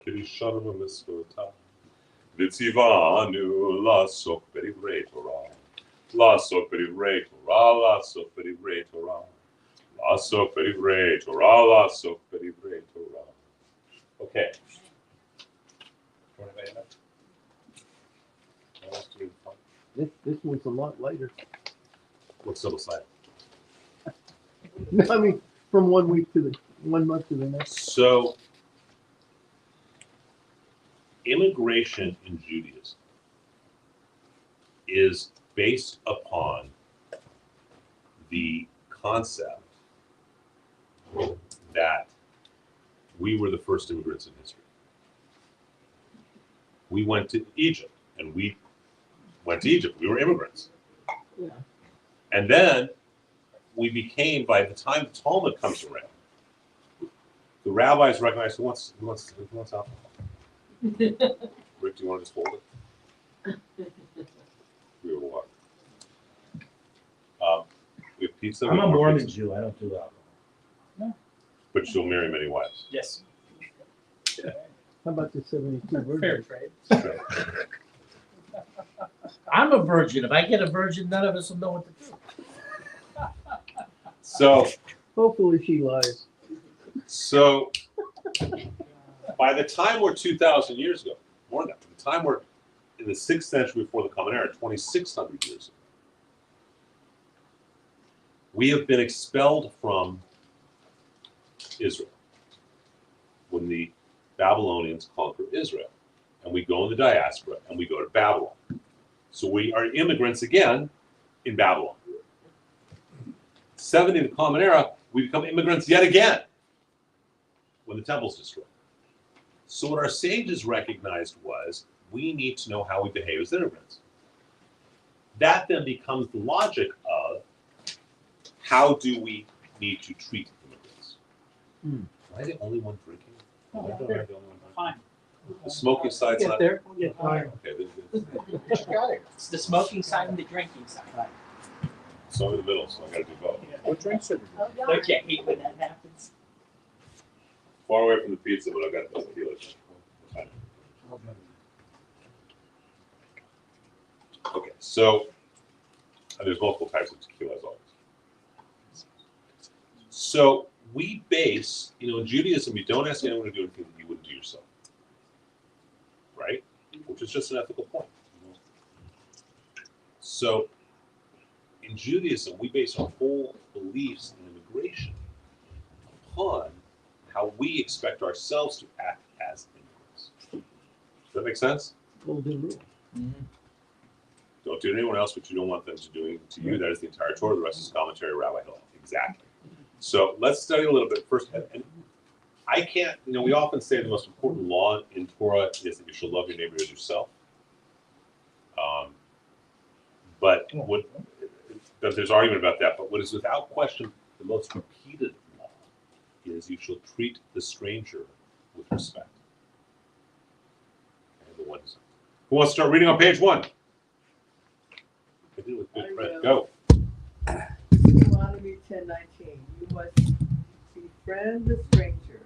Kirishanu Miskota. Vitzivanu la soperi Torah. La soperi Torah, la soperi Torah. La soperi Torah, la soperi Torah. Okay. This one's a lot later. What's double sided? I mean, from 1 month to the next. So, immigration in Judaism is based upon the concept that we were the first immigrants in history. We went to Egypt, and we went to Egypt. We were immigrants. Yeah. And then we became, by the time the Talmud comes around, the rabbis recognize who wants alcohol. Rick, do you want to just hold it? We have water. We have pizza. I'm a Mormon Jew. I don't do alcohol. But you'll marry many wives. Yes. How about the 72 Fair virgins? trade. I'm a virgin. If I get a virgin, none of us will know what to do. So, Hopefully she lies. so by the time we're 2,000 years ago, more than that, by the time we're in the 6th century before the Common Era, 2,600 years ago, we have been expelled from Israel when the Babylonians conquer Israel. And we go in the diaspora and we go to Babylon. So we are immigrants again in Babylon. 70 in the Common Era, we become immigrants yet again when the temple's destroyed. So what our sages recognized was we need to know how we behave as immigrants. That then becomes the logic of how do we need to treat immigrants. Am I the only one drinking? No, Am I the they're only one drinking? Fine. The smoking side's Get not. there. We'll get Okay, It's the smoking side and the drinking side. so I'm in the middle, so I got to do both. What drinks are you? Don't you hate when that happens? Far away from the pizza, but I got the tequila. Okay, so there's multiple types of tequila as always. So we base, in Judaism, you don't ask anyone to do anything that you wouldn't do yourself, right? Which is just an ethical point. So in Judaism, we base our whole beliefs in immigration upon how we expect ourselves to act as immigrants. Does that make sense? Golden rule. Don't do it to anyone else what you don't want them to do to you. That is the entire Torah. The rest is commentary, Rabbi Hillel. Exactly. So let's study a little bit first. And I can't, we often say the most important law in Torah is that you shall love your neighbor as yourself. But there's argument about that. But what is without question the most repeated law is you shall treat the stranger with respect. Okay, who wants to start reading on page 1? I did with good friend. Go. Deuteronomy 10:19. You must befriend the stranger,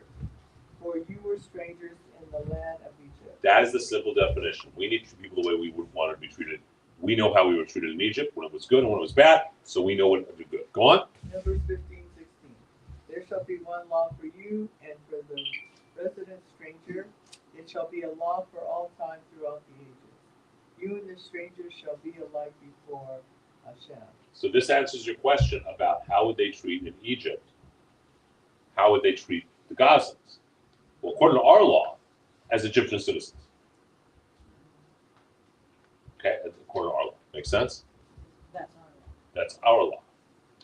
for you were strangers in the land of Egypt. That is the simple definition. We need to treat people the way we would want to be treated. We know how we were treated in Egypt when it was good and when it was bad, so we know when to do good. Go on. Numbers 15:16. There shall be one law for you and for the resident stranger. It shall be a law for all time throughout the ages. You and the stranger shall be alike before Hashem. So this answers your question about how would they treat in Egypt? How would they treat the Gazans? Well, according to our law, as Egyptian citizens. Okay, according to our law. Make sense? That's our law. That's our law.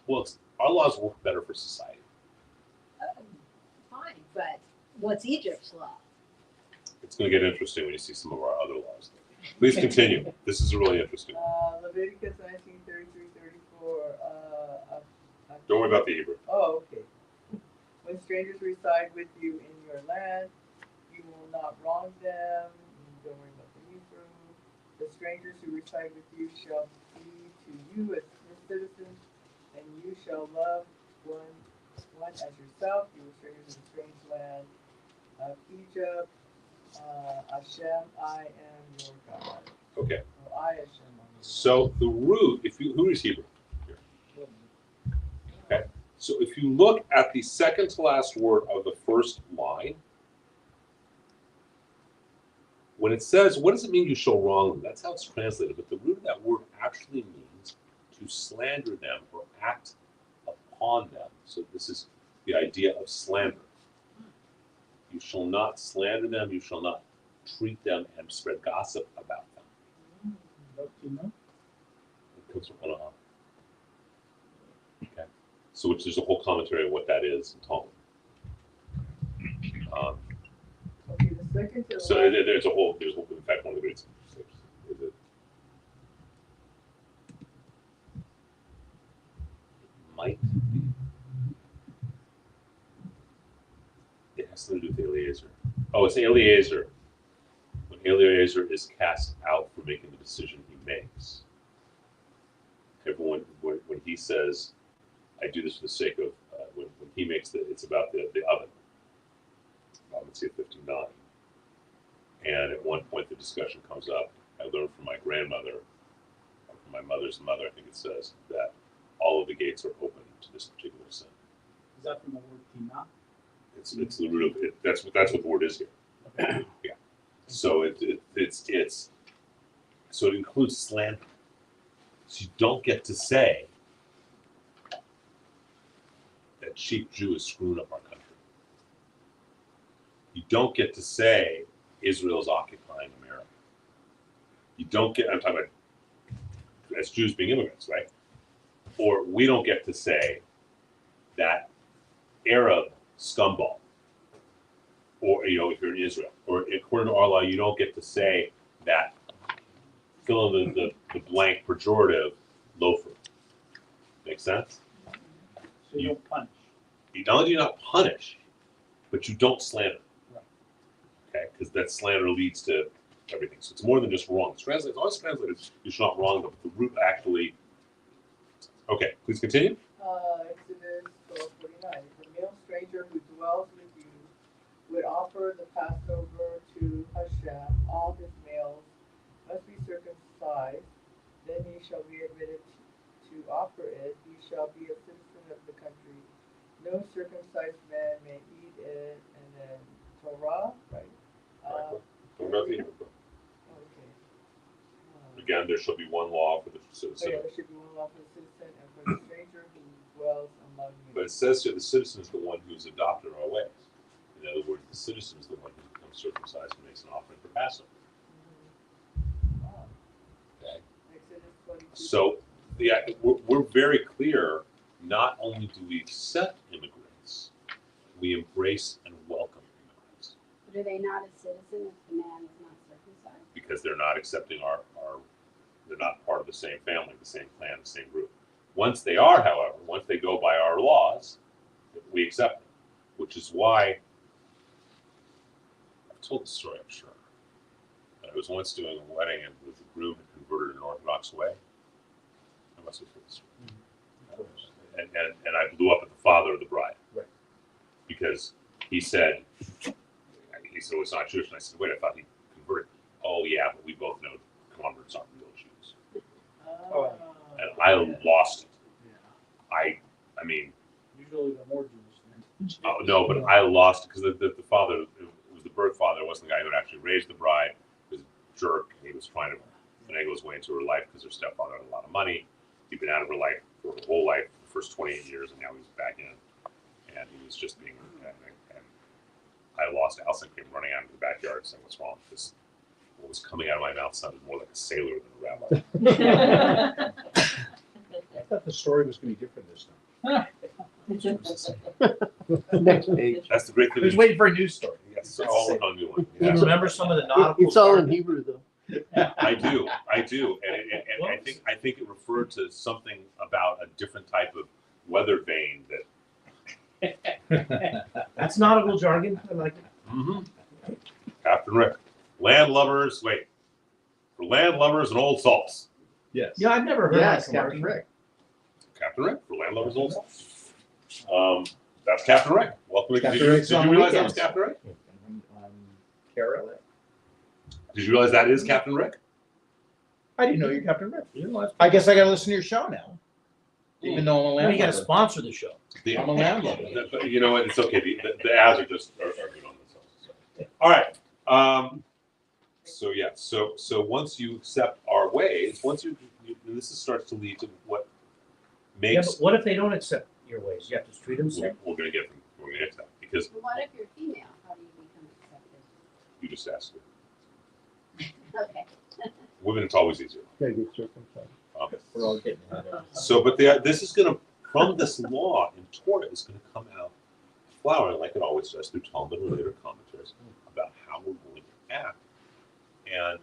Well, our laws work better for society. Fine, but what's Egypt's law? It's going to get interesting when you see some of our other laws. Please continue. This is really interesting. Leviticus 19:33-34. Don't worry about the Hebrew. Oh, okay. When strangers reside with you in your land, you will not wrong them. Don't worry about the Hebrew. The strangers who reside with you shall be to you as citizens, and you shall love one as yourself. You were strangers in a strange land of Egypt. Hashem, I am your God. Okay. Or I, Hashem, am your So the root, who is Hebrew? Here. Okay. So if you look at the second to last word of the first line, when it says, what does it mean you shall wrong them? That's how it's translated. But the root of that word actually means to slander them or act upon them. So this is the idea of slander. You shall not slander them. You shall not treat them and spread gossip about them. It comes from okay. So which there's a whole commentary on what that is in Talmud. Okay, the second to So last. there's a whole, in fact, one of the great is it might be. It has something to do with Eliezer. Oh, it's Eliezer. When Eliezer is cast out for making the decision he makes. Everyone, when he says, I do this for the sake of, when he makes it's about the oven. Let's see, 59. And at one point the discussion comes up. I learned from my grandmother, or from my mother's mother, I think it says, that all of the gates are open to this particular sin. Is that from the word tina? It's the root of it. That's what the word is here. Yeah. So it's so it includes slander. So you don't get to say that cheap Jew is screwing up our country. You don't get to say Israel's occupying America. You don't get, I'm talking about as Jews being immigrants, right? Or we don't get to say that Arab scumball, or if you're in Israel, or according to our law, you don't get to say that fill in the blank pejorative loafer. Make sense? So you don't punish. Not only do you not punish, but you don't slander. Right. Okay, because that slander leads to everything. So it's more than just wrong. It's always translated, you should not wrong them. The root actually. Okay, please continue. Exodus 12:49. If a male stranger who dwells with you would offer the Passover to Hashem, all his males must be circumcised. Then he shall be admitted to offer it. He shall be a citizen of the country. No circumcised man may eat it. And then Torah, right? Okay. Again, there shall be one law for the So yeah, citizen. there should be one law for the citizen and for the stranger who dwells among you. But it says here the citizen is the one who's adopted our ways. In other words, the citizen is the one who becomes circumcised and makes an offering for Passover. Wow. Okay. Exodus 22. So we're very clear. Not only do we accept immigrants, we embrace and welcome immigrants But are they not a citizen if the man is not circumcised? because they're not accepting they're not part of the same family, the same clan, the same group. Once they are, however, once they go by our laws, we accept them, which is why I've told the story, I'm sure. I was once doing a wedding and the groom had converted an Orthodox way. I must have told the story. And I blew up at the father of the bride. Right. Because he said, well, it's not Jewish. And I said, wait, I thought he converted. Oh, yeah, but we both know converts aren't real Jews. Oh. And I lost it. Yeah. I mean, Usually they're more Jewish than oh, no, but I lost it because the father, it was the birth father, it wasn't the guy who had actually raised the bride. He was a jerk, and he was trying to finagle his way into her life because her stepfather had a lot of money. He'd been out of her life for her whole life, the first 28 years, and now he's back in. And he was just being, and I lost it. Alison came running out into the backyard saying, what's wrong? Because what was coming out of my mouth sounded more like a sailor than a rabbi. I thought the story was going to be different this time. Next page. That's the great I thing. was waiting for a news story. Yes, all on new one. You Yeah. remember some of the nautical It's all in jargon? Hebrew though. I do, and I think it referred to something about a different type of weather vane that. That's nautical jargon. I like it. Mm-hmm. Captain Rick, landlubbers. Wait, for landlubbers and old salts. Yes. Yeah, I've never heard Yes, that. Captain Rick. Captain Rick for landlubbers and old salts. That's Captain Rick. Welcome. Captain Did you Rick's on realize that was weekends. Captain Rick? Carol. Did you realize that is Captain Rick? I didn't know you're Captain Rick. You know what? I guess I gotta listen to your show now. Even though I'm a Now you gotta landlord. sponsor the show. I'm a landlord. But you know what? It's okay. The ads are just are good on themselves. So. All right. So yeah. So once you accept our ways, once you and this starts to lead to what Yeah, makes but what if they don't accept your ways? You have to treat them the same. we're gonna get them. We're gonna get to that because But what if you're female? How do you become accepted? you just asked it. Okay. Women, it's always easier. Gotta get circumcised. We're all getting it. So, but this is going to, from this law in Torah, is going to come out flowering like it always does through Talmud and later commentaries about how we're going to act. And,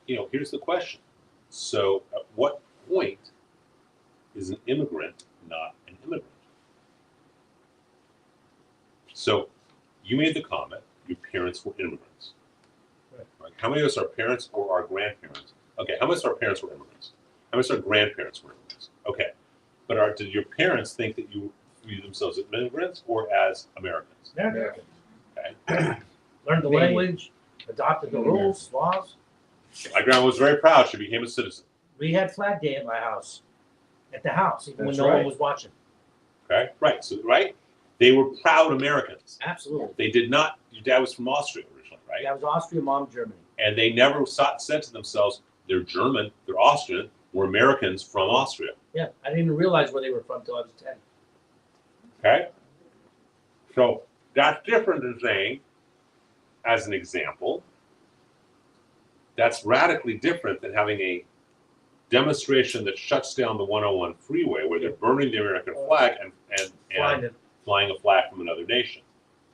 here's the question. So, at what point is an immigrant not an immigrant? So, you made the comment, your parents were immigrants. Right. How many of us are parents or our grandparents? Okay, how many of us our parents were immigrants? How many of us our grandparents were immigrants? Okay, but did your parents think that you view themselves as immigrants or as Americans? They're American. Okay. Learned the language, adopted the rules, laws. My grandma was very proud she became a citizen. We had Flag Day at my house, at the house, even when That's no one right. was watching. Okay, right. So they were proud Americans. Absolutely. They did not. Your dad was from Austria originally, right? That was Austria, Mom, Germany. And they never said to themselves, "They're German, they're Austrian, we're Americans from Austria." Yeah, I didn't even realize where they were from until I was 10. Okay? So that's different than saying, as an example, that's radically different than having a demonstration that shuts down the 101 freeway where they're burning the American flag and flying a flag from another nation,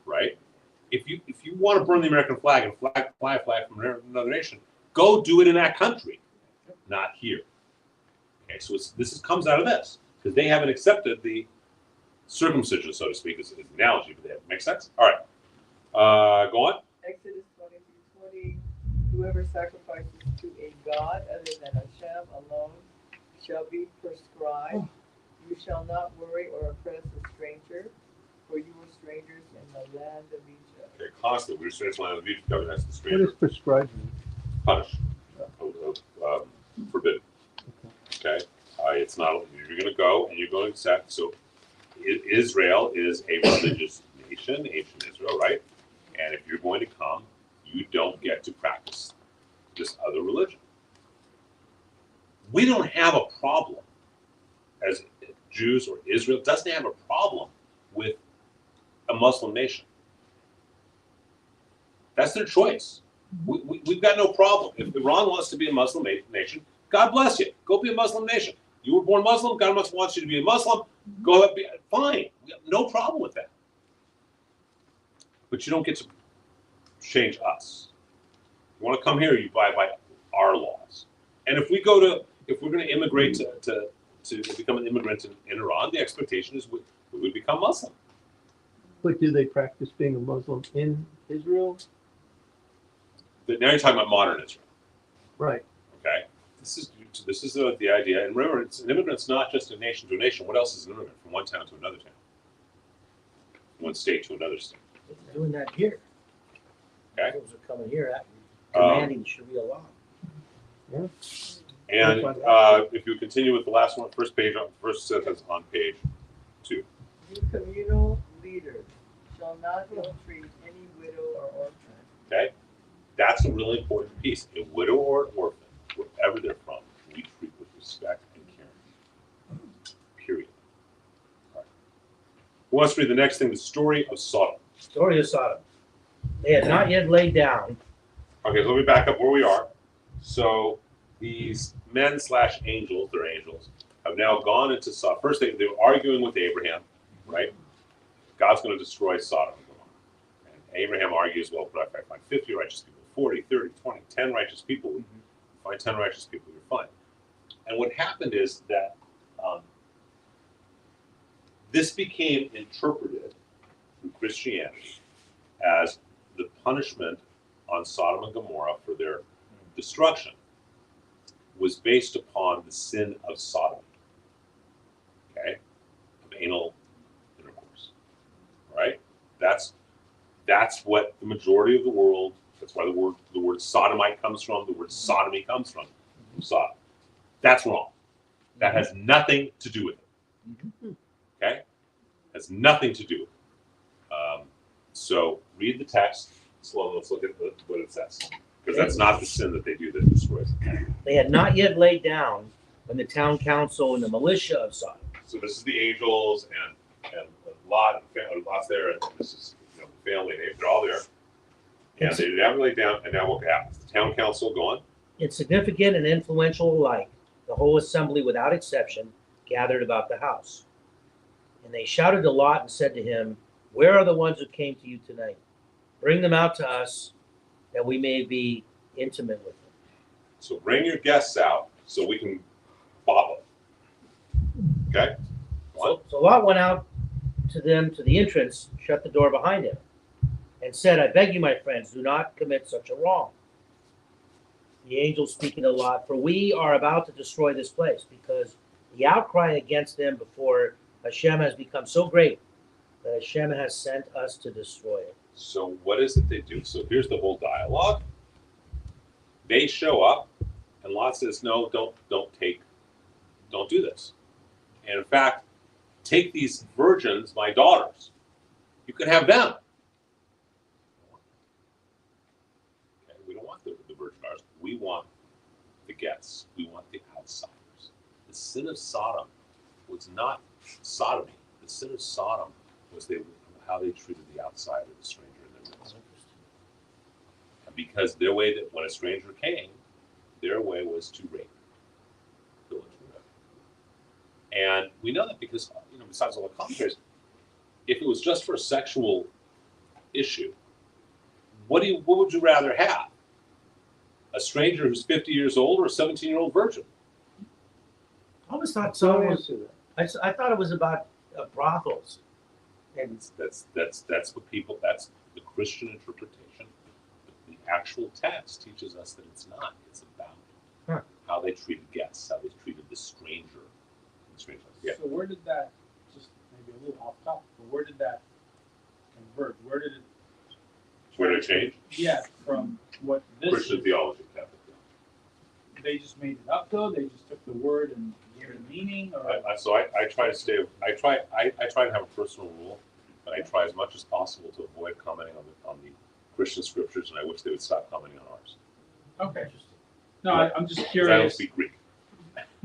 right? If you want to burn the American flag and fly a flag from another nation, go do it in that country, not here. Okay, so this comes out of this because they haven't accepted the circumcision, so to speak, is an analogy, but that makes sense. All right, go on. Exodus 20-20. Whoever sacrifices to a god other than Hashem alone shall be prescribed. You shall not worry or oppress a stranger, for you were strangers in the land of Egypt. Okay, constantly, we're strangers in the land of Egypt, that's the What stranger. is prescribed mean? Punish, forbidden. Okay, it's not. You're going to go and you're going to accept. So, Israel is a religious nation, ancient Israel, right? And if you're going to come, you don't get to practice this other religion. We don't have a problem as Jews, or Israel doesn't have a problem with a Muslim nation. That's their choice. We've got no problem. If Iran wants to be a Muslim nation, God bless you. Go be a Muslim nation. You were born Muslim. God wants you to be a Muslim. Go ahead, fine. We have no problem with that. But you don't get to change us. You want to come here, you abide by our laws. And if we're going to immigrate to become an immigrant in Iran, the expectation is we would become Muslim. But do they practice being a Muslim in Israel? But now you're talking about modern Israel. Right. Okay, this is the idea. And remember, an immigrant's not just a nation to a nation. What else is an immigrant? From one town to another town, one state to another state. They're doing that here. Okay. Muslims are coming here commanding Sharia law. Yeah. And if you continue with the last one, first sentence on page 2. You communal leaders shall not ill-treat any widow or orphan. Okay, that's a really important piece. A widow or an orphan, wherever they're from, we treat with respect and caring. Period. All right. Who wants to read the next thing? The story of Sodom. Story of Sodom. They had not yet laid down. Okay, so let me back up where we are. So these men/angels, they're angels, have now gone into Sodom. First, they were arguing with Abraham, right? God's going to destroy Sodom and Gomorrah. And Abraham argues, well, but if I find 50 righteous people, 40, 30, 20, 10 righteous people, find 10 righteous people, you're fine. And what happened is that this became interpreted through Christianity as the punishment on Sodom and Gomorrah for their destruction was based upon the sin of sodomy, okay, of anal intercourse, right? That's what the majority of the world That's why the word sodomite comes from, the word sodomy comes from Sodom. That's wrong. That has nothing to do with it. Okay? Has nothing to do with it. So read the text slowly. Let's look at what it says. Because that's not the sin that they do that destroys it. They had not yet laid down when the town council and the militia of Sodom. So this is the angels and Lot, Lot's there, and this is the family. They're all there. And they haven't laid down, and now what happens? The town council, go on. Insignificant and influential alike, the whole assembly without exception gathered about the house. And they shouted to Lot and said to him, "Where are the ones who came to you tonight? Bring them out to us, that we may be intimate with them." So bring your guests out so we can bop them. Okay? Go on. So Lot went out to them to the entrance, shut the door behind him, and said, "I beg you, my friends, do not commit such a wrong." The angel speaking to Lot, "For we are about to destroy this place, because the outcry against them before Hashem has become so great that Hashem has sent us to destroy it." So what is it they do? So here's the whole dialogue. They show up, and Lot says, "No, don't do this. And in fact, take these virgins, my daughters. You can have them." Okay, we don't want the virgin daughters. We want the guests. We want the outsiders. The sin of Sodom was not sodomy. The sin of Sodom was how they treated the outsider, the stranger in their midst. And because their way, that when a stranger came, their way was to rape, pillage, whatever. And we know that because, besides all the commentaries, if it was just for a sexual issue, what would you rather have? A stranger who's 50 years old or a 17-year-old virgin? I always thought So so. answer that. I thought it was about brothels. And That's that's the Christian interpretation. The actual text teaches us that it's not. It's about how they treated guests, how they treated the stranger. Yeah. So where did that, just maybe a little off topic, but where did that convert? Where did it? Where did it change? Yeah, from what this Christian is. theology, Catholic theology. They just made it up though? They just took the word and gave it a meaning, or? I try to stay. I try to have a personal rule, but I try as much as possible to avoid commenting on the Christian scriptures, and I wish they would stop commenting on ours. Okay. No, I'm just 'Cause curious. I don't speak Greek.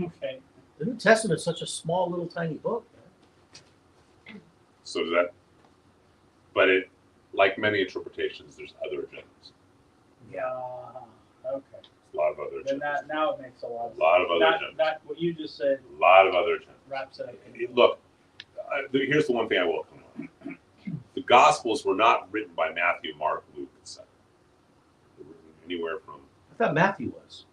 Okay. the New Testament is such a small, little, tiny book. So does that? But it, like many interpretations, there's other agendas. Yeah. Okay. A lot of other Then agendas. now it makes a lot of A lot of other That, agendas. that what you just said A lot of other agendas. wraps it up. Look, here's the one thing I will come on. The Gospels were not written by Matthew, Mark, Luke, etc. They were written anywhere from I thought Matthew was.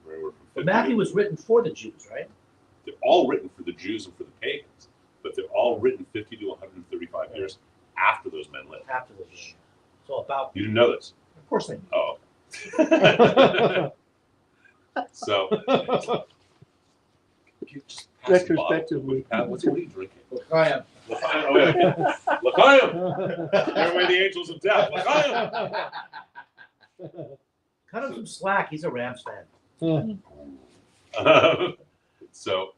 50 But Matthew to- was written for the Jews, right? They're all written for the Jews and for the pagans, but they're all written 50 to 135 years after those men lived. After the Jews. So about, You didn't know this? of course they knew. Oh. So, you just pass the bottle. Retrospectively. What are you drinking? L'chaim. L'chaim. Oh, yeah. L'chaim. They're away the angels of death. L'chaim. Cut him some slack. He's a Rams fan. So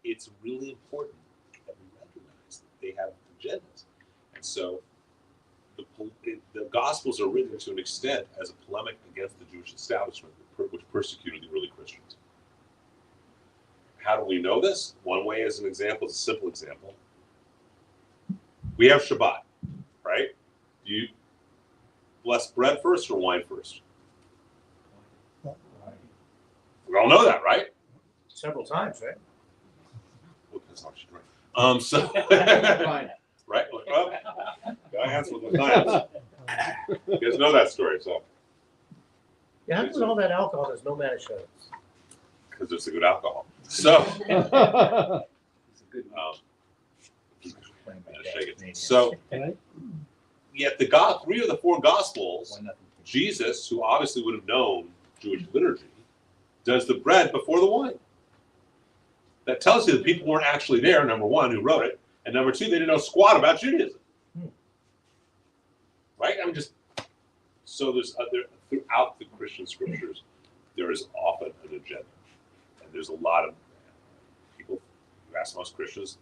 it's really important that we recognize that they have agendas. And so the Gospels are written to an extent as a polemic against the Jewish establishment, which persecuted the early Christians. How do we know this? One way is an example, is a simple example. We have Shabbat, right? Do you bless bread first or wine first? We all know that, right? Several times, right? Well, that's not what you drink. So, right? Well, got answer with the clients. You guys know that story, so Yeah, how come all that alcohol, there's no manischewitz? because there's a good alcohol. So, so Right? yet three of the four Gospels, Jesus, who obviously would have known Jewish liturgy, does the bread before the wine. That tells you that people weren't actually there, number one, who wrote it, and number two, they didn't know squat about Judaism. Right? I mean, just So there's throughout the Christian scriptures, there is often an agenda, and there's a lot of people. You ask most Christians,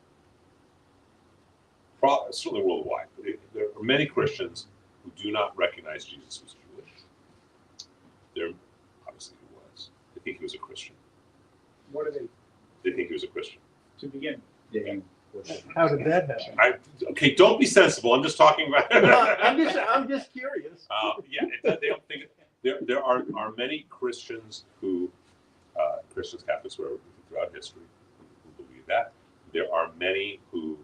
certainly worldwide, but there are many Christians who do not recognize Jesus was Jewish. There, obviously, he was. They think he was a Christian. What are they They think he was a Christian. to begin? How did that happen? Okay, don't be sensible. I'm just talking about. I'm just curious. Yeah, they don't think there are many Christians who Christians, Catholics, whatever, throughout history who believe that. There are many who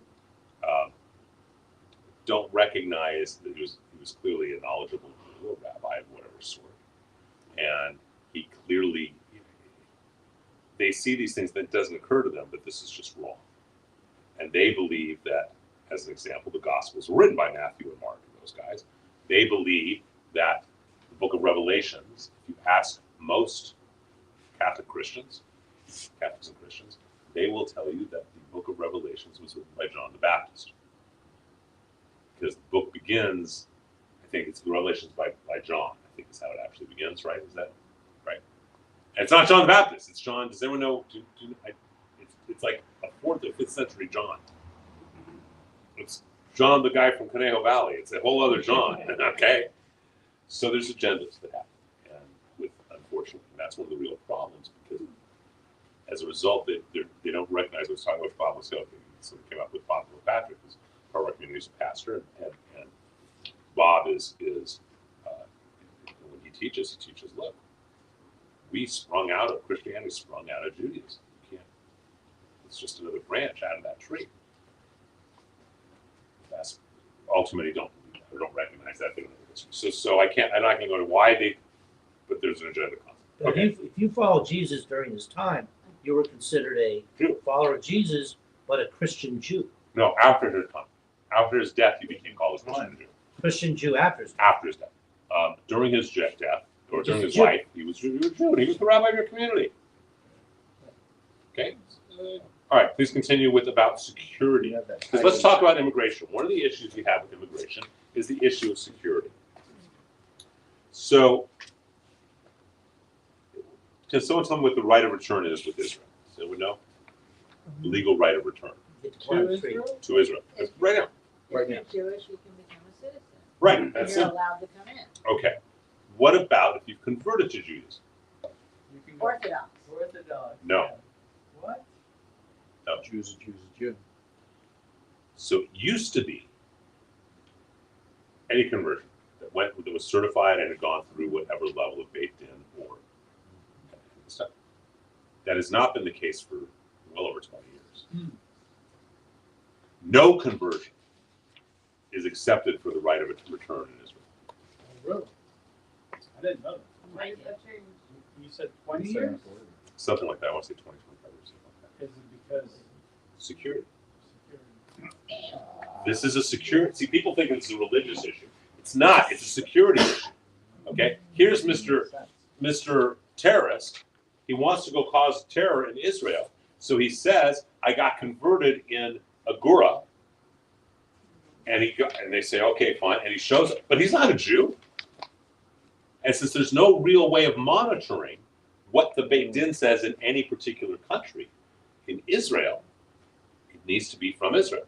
don't recognize that he was clearly a knowledgeable rabbi of whatever sort, and he clearly they see these things that doesn't occur to them, but this is just wrong, and they believe that, as an example, the Gospels were written by Matthew and Mark and those guys. They believe that the Book of Revelations, if you ask most Catholics and Christians, they will tell you that the Book of Revelations was written by John the Baptist. Because the book begins, I think it's the Revelations by John. I think is how it actually begins, right? Is that right? And it's not John the Baptist. It's John. Does anyone know? It's like a 4th or 5th century John. It's John, the guy from Conejo Valley. It's a whole other John. Okay, so there's agendas that happen, and unfortunately, that's one of the real problems, because as a result, they don't recognize what's talking about Bob Lascaux. So they came up with Bob Patrick, who's part of our community, is a pastor, and Bob is when he teaches, look, we sprung out of Christianity, sprung out of Judaism. You can't. It's just another branch out of that tree. That's all too many don't believe that, or don't recognize that. They don't know the history. So I can't. I'm not going to go to why they, but there's an agenda concept. But Okay. if you followed Jesus during his time, you were considered a Jew. follower of Jesus, but a Christian Jew. No, after his time, after his death, he became called a Christian Jew. Christian Jew after his time. After his death, during his death, or during his Jew. life, he was a Jew. And he was the rabbi of your community. Okay. All right. Please continue with about security. Because let's talk about immigration. One of the issues we have with immigration is the issue of security. So, can someone tell me what the right of return is with Israel? Does anyone know? The legal right of return Get to climb the tree. to Israel. Right now. If you're Jewish, you can become a citizen. Right. That's You're it. allowed to come in. Okay. What about if you've converted to Judaism? You can go Orthodox. Orthodox. No. What? No. Jews a Jew. So it used to be any conversion that was certified and had gone through whatever level of Beit Din or stuff. That has not been the case for well over 20 years. No conversion is accepted for the right of return in Israel. Oh, really? I didn't know that. Why did that change? You said 20 years? Something like that. I want to say 20, 25 years. Something like Is it because that. Security. security? This is a security. See, people think it's a religious issue. It's not. It's a security issue. Okay? Here's Mr. Terrorist. He wants to go cause terror in Israel. So he says, I got converted in Agura. And they say, okay, fine. And he shows up. But he's not a Jew. And since there's no real way of monitoring what the Beit Din says in any particular country, in Israel, it needs to be from Israel.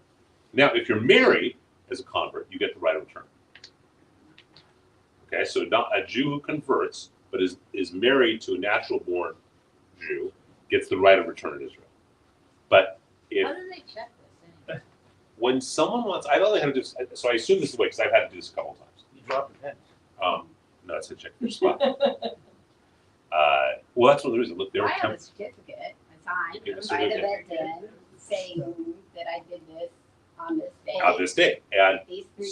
Now, if you're married as a convert, you get the right of return. Okay, so not a Jew who converts, but is married to a natural-born Jew, gets the right of return in Israel. But How do they check this anyway? when someone wants, I don't know how to do this, so I assume this is the way, because I've had to do this a couple of times. You drop your pen. No, it's a check your spot. Well, that's one of the reasons. Look, there I were have a certificate, a sign Okay, the by the certificate. Beit saying that I did this on this day. on this day. And These 3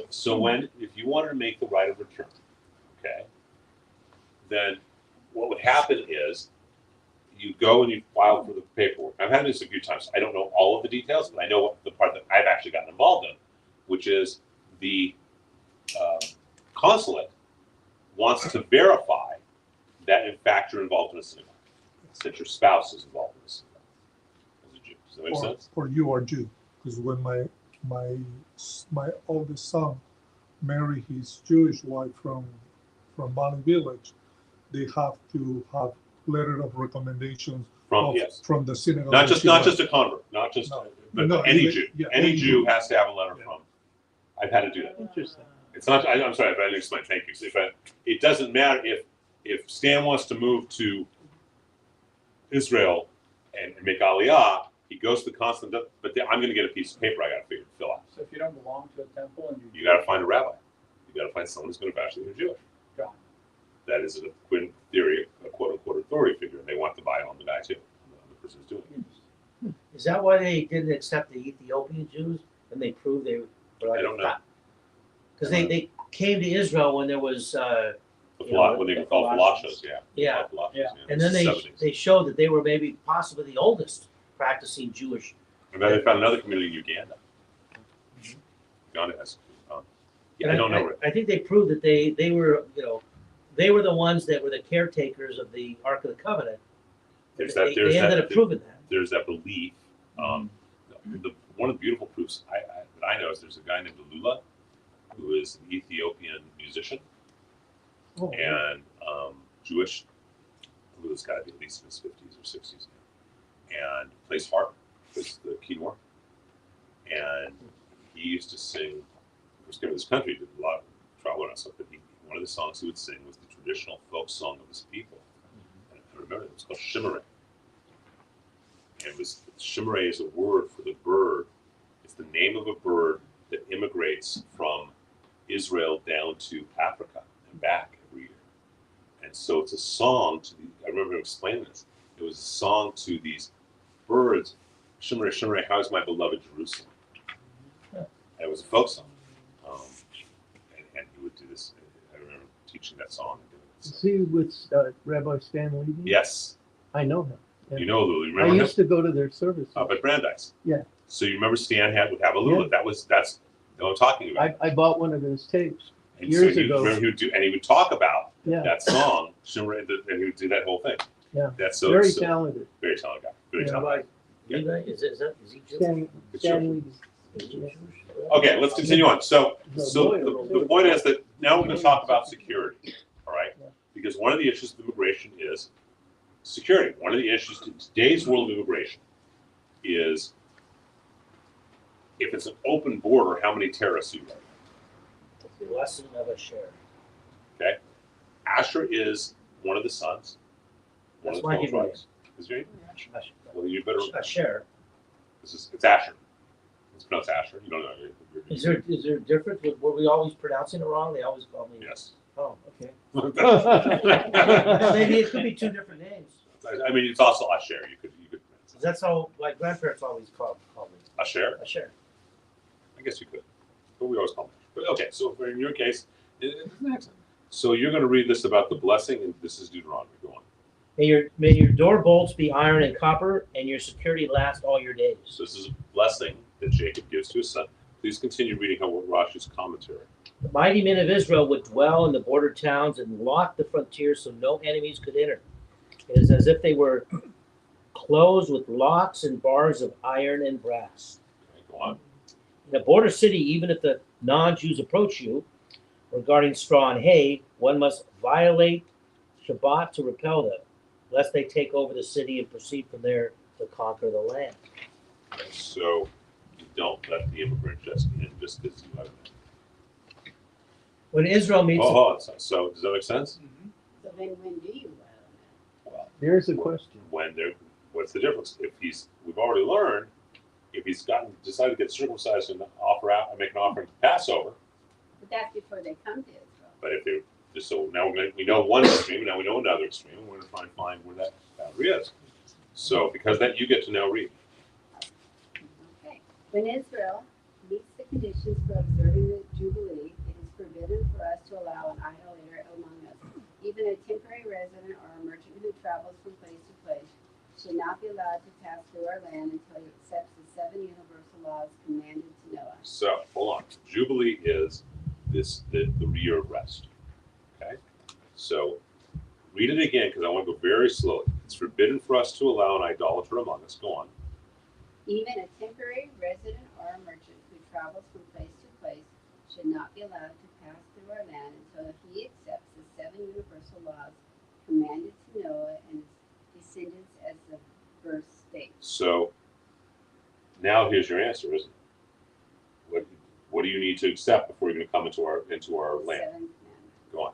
so when if you wanted to make the right of return, okay, then what would happen is you go and you file for the paperwork. I've had this a few times. I don't know all of the details, but I know what the part that I've actually gotten involved in, which is the consulate wants to verify that in fact you're involved in a synagogue, that your spouse is involved in a synagogue as a Jew. Does that make sense? Or you are Jew, because when my oldest son marry his Jewish wife from Bali Village, they have to have letter of recommendations From yes, from the synagogue. not that just she not went. just a convert, not just No. but No, any even- Jew. yeah, any any Jew Jew. has to have a letter Yeah. from. I've had to do that. Interesting. It's not. I'm sorry, if I didn't explain. Thank you. It doesn't matter if Stan wants to move to Israel and make Aliyah, he goes to the consulate. But I'm going to get a piece of paper I got to fill out. So if you don't belong to a temple and You got to find a rabbi. You got to find someone who's going to vouch that you're Jewish. Got That is in theory a quote unquote authority figure, and they want to buy on the guy too, on the person who's doing it. Is that why they didn't accept the Ethiopian Jews? And they proved they were like I don't know. Because they came to Israel when there was When they were called Falashos, yeah. Yeah. Falashos, Yeah. and then 70s. they showed that they were maybe possibly the oldest practicing Jewish. And then they found another community in Uganda. Uganda has. Yeah, I don't know. I think they proved that they were they were the ones that were the caretakers of the Ark of the Covenant. There's they that. There's ended that. up proving that. There's that belief. One of the beautiful proofs that I know is there's a guy named Lula, who is an Ethiopian musician Oh, and Jewish. Lula's got to be at least in his 50s or 60s now, and plays harp, plays the keyboard, and he used to sing. He was given this country, did a lot of travel and stuff, but one of the songs he would sing was the traditional folk song of his people. And I remember it was called Shimmerei. And it was Shimmerei is a word for the bird. It's the name of a bird that immigrates from Israel down to Africa and back every year. And so it's a song to I remember him explaining this. It was a song to these birds. Shimmerei, Shimmerei, how's my beloved Jerusalem? And it was a folk song. And he would do this. I remember teaching that song. And doing it. is he with Rabbi Stan Levy? Yes, I know him. Yeah. you know Lula. You I remember him? used to go to their services. Up at Brandeis. Yeah. So you remember Stan would have a Lula. Yeah. That's what I'm talking about. I bought one of his tapes. And years so ago. Remember he would talk about Yeah, that song, Shimmerei, and he would do that whole thing. Yeah. That's so very so- talented. Very talented guy. Very Rabbi talented. Yeah. Levi, is he Jewish? Stan It's true. Levy. Is he Jewish? Okay, let's continue on. So He's a so lawyer the over point is that now we're going to talk about security. All right, Yeah. because one of the issues of immigration is security. One of the issues in today's world of immigration is if it's an open border, how many terrorists do you have? The blessing of a share. Okay, Asher is one of the sons. One That's of the my 12 Hebrew tribes. Is your name? Well, you better. A share. It's Asher. It's pronounced Asher. You don't know. Is there a difference? Were we always pronouncing it wrong? They always call me. Yes. Oh, okay. I Maybe it could be two different names. mean, it's also Asher. You could. 'Cause that's how my grandparents always called me. Asher. A share. I guess you could, but we always call them. But okay, so in your case, it's an accent. So you're going to read this about the blessing, and this is Deuteronomy. Go on. May your door bolts be iron and copper, and your security last all your days. So this is a blessing that Jacob gives to his son. Please continue reading Rashi's commentary. The mighty men of Israel would dwell in the border towns and lock the frontiers so no enemies could enter. It is as if they were closed with locks and bars of iron and brass. Okay, go on. In a border city, even if the non-Jews approach you regarding straw and hay, one must violate Shabbat to repel them, lest they take over the city and proceed from there to conquer the land. Okay, so you don't let the immigrant just in just because you let him in. When Israel meets, So does that make sense? So then when do you let Well, There's a question. what's the difference? We've already learned, if he's decided to get circumcised and make an offering to Passover, But that's before they come to Israel. but if they just so now we know one extreme, now we know another extreme, and we're going to try and find where that boundary is. So because that you get to now read. Okay. When Israel meets the conditions for observing the Jubilee, it is forbidden for us to allow an idolater among us. Even a temporary resident or a merchant who travels from place to place should not be allowed to pass through our land until he accepts the 7 universal laws commanded to Noah. So hold on. Jubilee is the year of rest. Okay? So read it again because I want to go very slowly. It's forbidden for us to allow an idolater among us. Go on. Even a temporary resident or a merchant who travels from place to place should not be allowed to to our land until he accepts the 7 universal laws commanded to Noah and his descendants as the verse states. So now here's your answer, isn't it? What do you need to accept before you're going to come into our land? 7th commandment. Go on.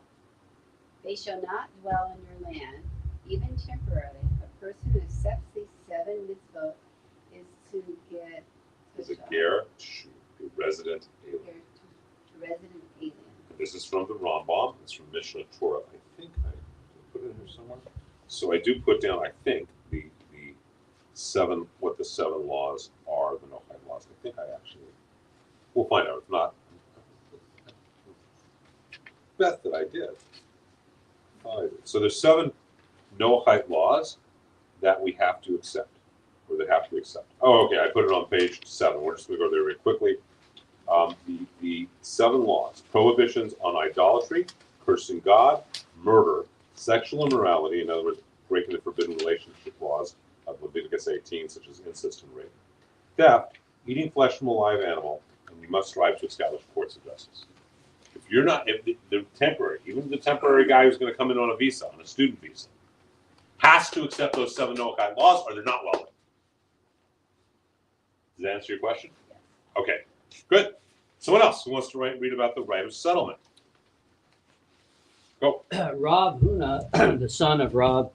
They shall not dwell in your land, even temporarily. A person who accepts these 7 mitzvot is to get Is a ger, a resident alien. to resident alien. This is from the Rambam. It's from Mishnah Torah. I think I put it in here somewhere. So I do put down, I think, the 7, what the 7 laws are, the Noahide laws. I think I actually, we'll find out. If not, bet that I did. So there's 7 Noahide laws that we have to accept, or they have to accept. Oh, okay, I put it on page 7. We're just going to go there very quickly. The 7 laws: prohibitions on idolatry, cursing God, murder, sexual immorality, in other words, breaking the forbidden relationship laws of Leviticus 18, such as incest and rape, theft, eating flesh from a live animal, and you must strive to establish courts of justice. If you're not, if the temporary, even the temporary guy who's going to come in on a visa, on a student visa, has to accept those 7 Noahide laws, or they're not welcome. Does that answer your question? Okay, good. Someone else who wants to read about the right of settlement. Go. Rav Huna, the son of Rav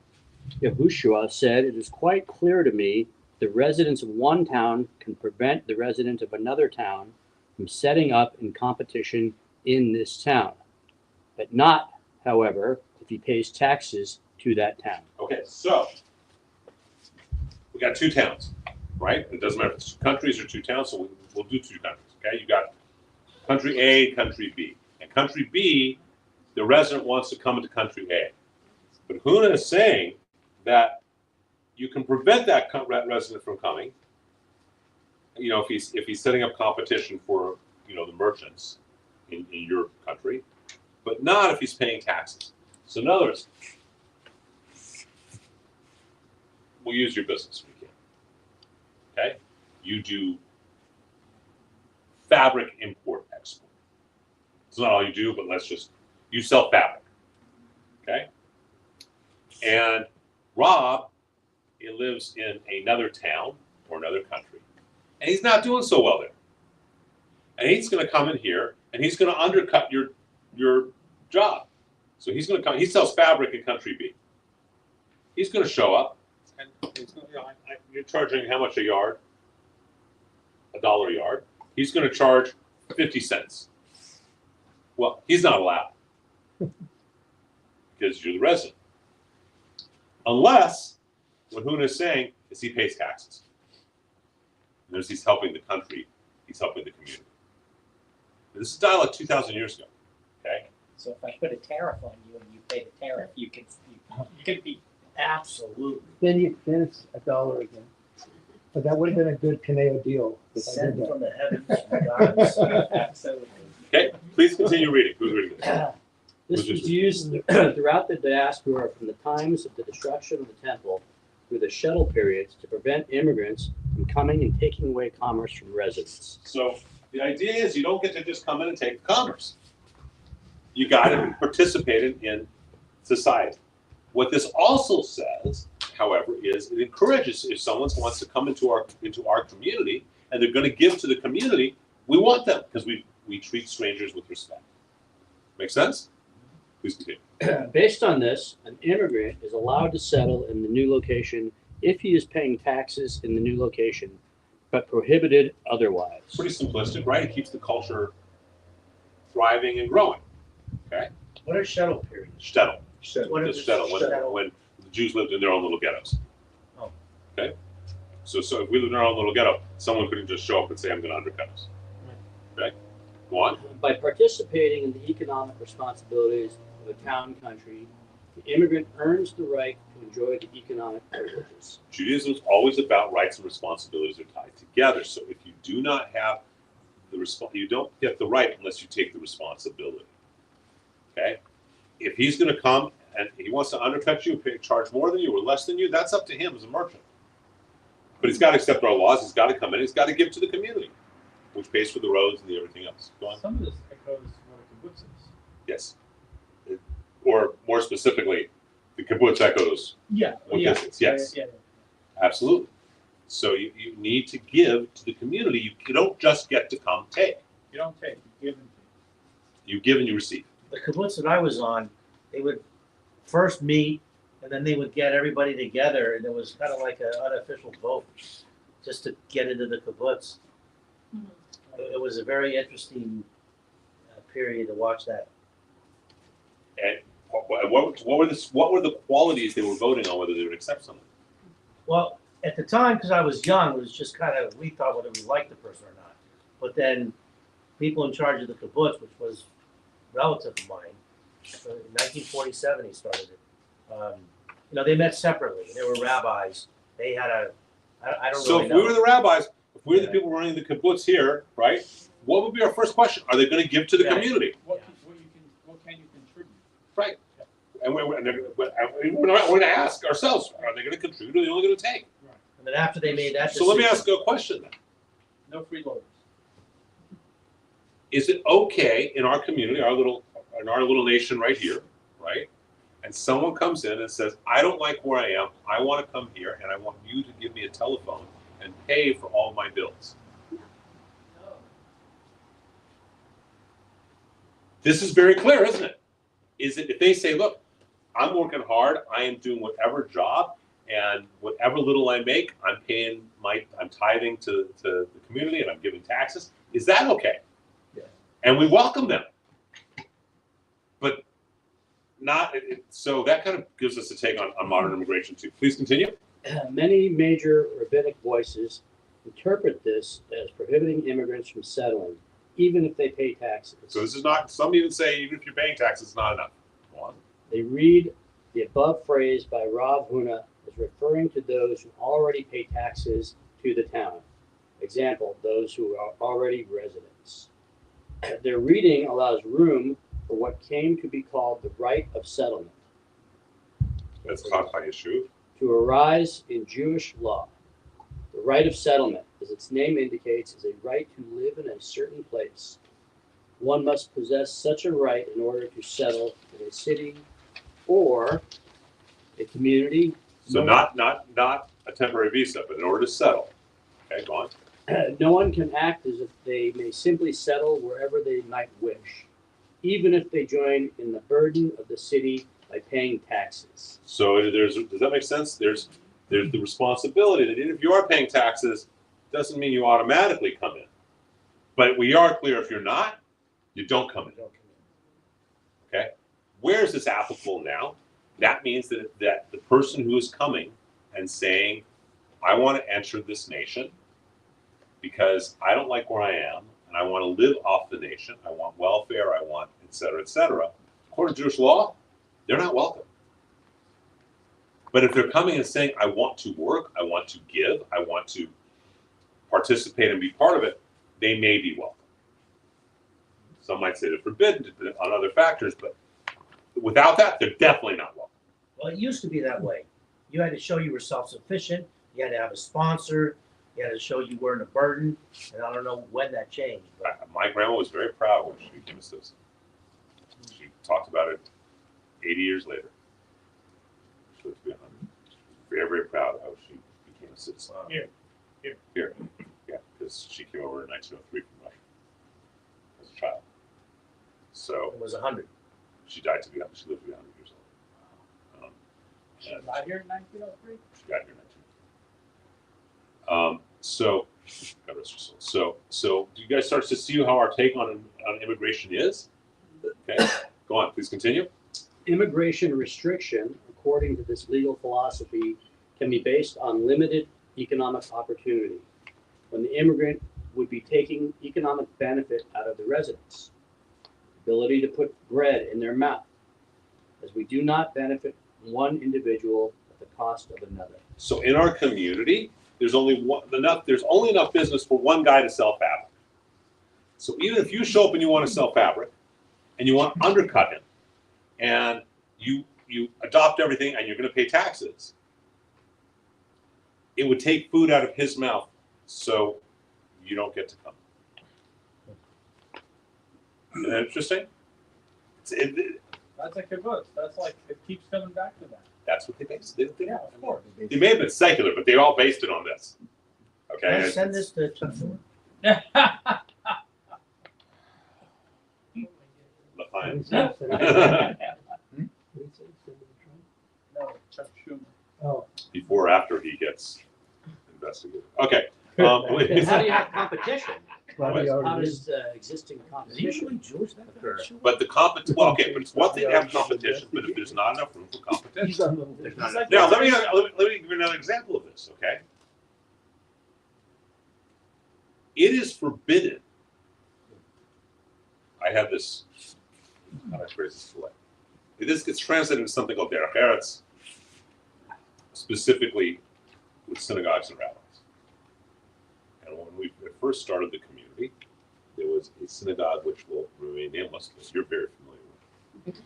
Yehoshua, said, "It is quite clear to me the residents of one town can prevent the resident of another town from setting up in competition in this town, but not, however, if he pays taxes to that town." Okay, so we got 2 towns, right? It doesn't matter if it's 2 countries or 2 towns, so we'll do 2 countries. Okay, you got country A, country B, and country B, the resident wants to come into country A, but Huna is saying that you can prevent that resident from coming. You know, if he's setting up competition for, you know, the merchants in your country, but not if he's paying taxes. So in other words, we'll use your business if we can. Okay, you do fabric import export. It's not all you do, but you sell fabric. Okay, and Rob, he lives in another town or another country, and he's not doing so well there. And he's going to come in here and he's going to undercut your job. So he's going to come. He sells fabric in country B. He's going to show up, and he's going to, you're charging how much a yard? $1 a yard. He's going to charge 50 cents. Well, he's not allowed because you're the resident, unless what Huna is saying is he pays taxes. And he's helping the country. He's helping the community. This is dialogue 2,000 years ago. Okay. So if I put a tariff on you and you pay the tariff, you can be absolutely Then it's $1 again. But that would have been a good Caneo deal. If I did sent that. from the heavens from God. So absolutely. Okay. Please continue reading. Who's reading this? This was used throughout the diaspora from the times of the destruction of the temple through the shuttle periods to prevent immigrants from coming and taking away commerce from residents. So the idea is you don't get to just come in and take the commerce. You got to participate in society. What this also says, however, is it encourages, if someone wants to come into our community and they're going to give to the community, we want them because we treat strangers with respect. Make sense? Please continue. Based on this, an immigrant is allowed to settle in the new location if he is paying taxes in the new location, but prohibited otherwise. Pretty simplistic, right? It keeps the culture thriving and growing. Okay? What are shuttle periods? Shtetl. What The is shtetl, shtetl? when the Jews lived in their own little ghettos. Oh. Okay? So if we lived in our own little ghetto, someone couldn't just show up and say, I'm going to undercut us. Okay? Go on. By participating in the economic responsibilities of a town country, the immigrant earns the right to enjoy the economic privileges. Judaism is always about rights and responsibilities are tied together. So if you do not have you don't get the right unless you take the responsibility. Okay? If he's going to come and he wants to undercut you, charge more than you or less than you, that's up to him as a merchant. But he's got to accept our laws. He's got to come in. He's got to give to the community, which pays for the roads and everything else. Go on. Some of this echoes what a kibbutz is. Yes. Or more specifically, the kibbutz echoes Yeah, what yeah. this is. Yes, Yeah. absolutely. So you need to give to the community. You don't just get to come take. You don't take, you give and take. You give and you receive. The kibbutz that I was on, they would first meet, and then they would get everybody together, and it was kind of like an unofficial vote, just to get into the kibbutz. It was a very interesting period to watch that. And what were the qualities they were voting on whether they would accept something? Well, at the time, because I was young, it was just kind of, we thought whether we liked the person or not. But then people in charge of the kibbutz, which was a relative of mine, in 1947 he started it. They met separately. They were rabbis. They had I don't So really if know. we were the rabbis, if we were the Yeah. people running the kibbutz here, right? What would be our first question? Are they going to give to the Yeah. community? What can you contribute? Right. And we're going to ask ourselves: are they going to contribute, or are they only going to take? And then after they made that So decision, let me ask you a question then. No freeloaders. Is it okay in our community, our little nation right here, right? And someone comes in and says, I don't like where I am, I want to come here, and I want you to give me a telephone and pay for all my bills. This is very clear, isn't it? Is it if they say, look, I'm working hard, I am doing whatever job, and whatever little I make, I'm tithing to the community and I'm giving taxes, is that okay? Yeah. And we welcome them. But not, so that kind of gives us a take on modern immigration too. Please continue. Many major rabbinic voices interpret this as prohibiting immigrants from settling, even if they pay taxes. So this is not, some even say even if you're paying taxes, it's not enough. Go on. They read the above phrase by Rav Huna as referring to those who already pay taxes to the town. Example, those who are already residents. Their reading allows room for what came to be called the right of settlement. That's taught by Yeshuv. To arise in Jewish law. The right of settlement, as its name indicates, is a right to live in a certain place. One must possess such a right in order to settle in a city or a community. So not a temporary visa, but in order to settle. Okay, go on. No one can act as if they may simply settle wherever they might wish, even if they join in the burden of the city by paying taxes. So does that make sense? There's the responsibility that even if you are paying taxes, doesn't mean you automatically come in. But we are clear, if you're not, you don't come in. Okay? Where is this applicable now? That means that the person who is coming and saying, I want to enter this nation because I don't like where I am and I want to live off the nation, I want welfare, I want et cetera, according to Jewish law, they're not welcome. But if they're coming and saying, I want to work, I want to give, I want to participate and be part of it, they may be welcome. Some might say they're forbidden on other factors, but without that, they're definitely not welcome. well, it used to be that way. You had to show you were self-sufficient. You had to have a sponsor. You had to show you weren't a burden. And I don't know when that changed. But My grandma was very proud when she became a citizen. She talked about it 80 years later. She lived to be 100. She was very, very proud of how she became a citizen. Here. Yeah, because she came over in 1903 from Russia as a child. So it was 100. she died to be 100. She lived to be 100 years old. She got here in 1903? She got here in 1903. So, God rest her soul. So, do you guys start to see how our take on immigration is? Okay, go on. Please continue. Immigration restriction, according to this legal philosophy, can be based on limited economic opportunity, when the immigrant would be taking economic benefit out of the residents, ability to put bread in their mouth, as we do not benefit one individual at the cost of another. So, in our community, there's only enough business for one guy to sell fabric. So, even if you show up and you want to sell fabric, and you want to undercut him, and you adopt everything, and you're going to pay taxes, it would take food out of his mouth, so you don't get to come. Isn't that interesting? That's like a book. That's like, it keeps coming back to that. That's what they based it. Yeah, of course. They may have been secular, but they all based it on this. Can I Okay. send this to Chuck Schumer? Fine. No, Chuck Schumer. Oh, Before or after he gets investigated. Okay. And how do you have competition? Robbie How already does existing Is he competition really Jewish? That guy? occur? But the well, okay, but it's one thing to have competition, but if there's not enough room for competition. There's not like- Now, let me give you another example of this, okay? It is forbidden. I have this, how do I phrase this polite? This gets translated into something called derech eretz, specifically with synagogues and rabbis. And when we first started the community, there was a synagogue which will remain nameless, which you're very familiar with.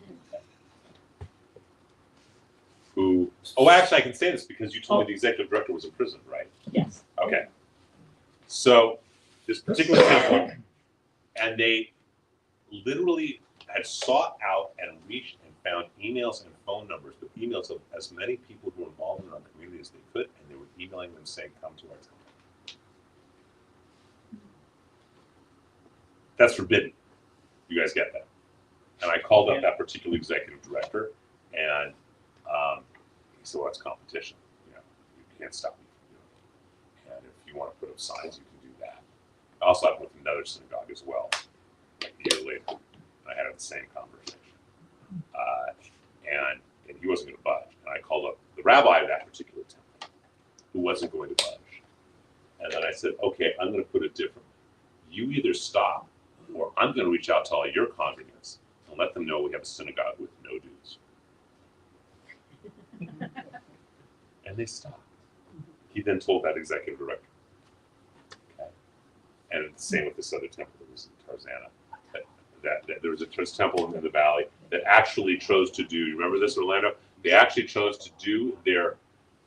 Who, oh, actually, I can say this because you told me the executive director was in prison, right? Yes. Okay. So, this particular temple, and they literally had sought out and reached and found emails and phone numbers, but emails of as many people who were involved in our community as they could, and they were emailing them saying, come to our temple. That's forbidden. You guys get that? And I called up that particular executive director, and he said, well, it's competition. You know, you can't stop me from doing it. And if you want to put up signs, you can do that. I also had with another synagogue as well, like a year later. I had the same conversation. And he wasn't going to budge. And I called up the rabbi of that particular temple, who wasn't going to budge. And then I said, okay, I'm going to put it differently. You either stop, or I'm going to reach out to all your congregants and let them know we have a synagogue with no dues. And they stopped. He then told that executive director. Okay. And the same with this other temple that was in Tarzana. That there was a temple in the valley that actually chose to do. You remember this, Orlando? They actually chose to do a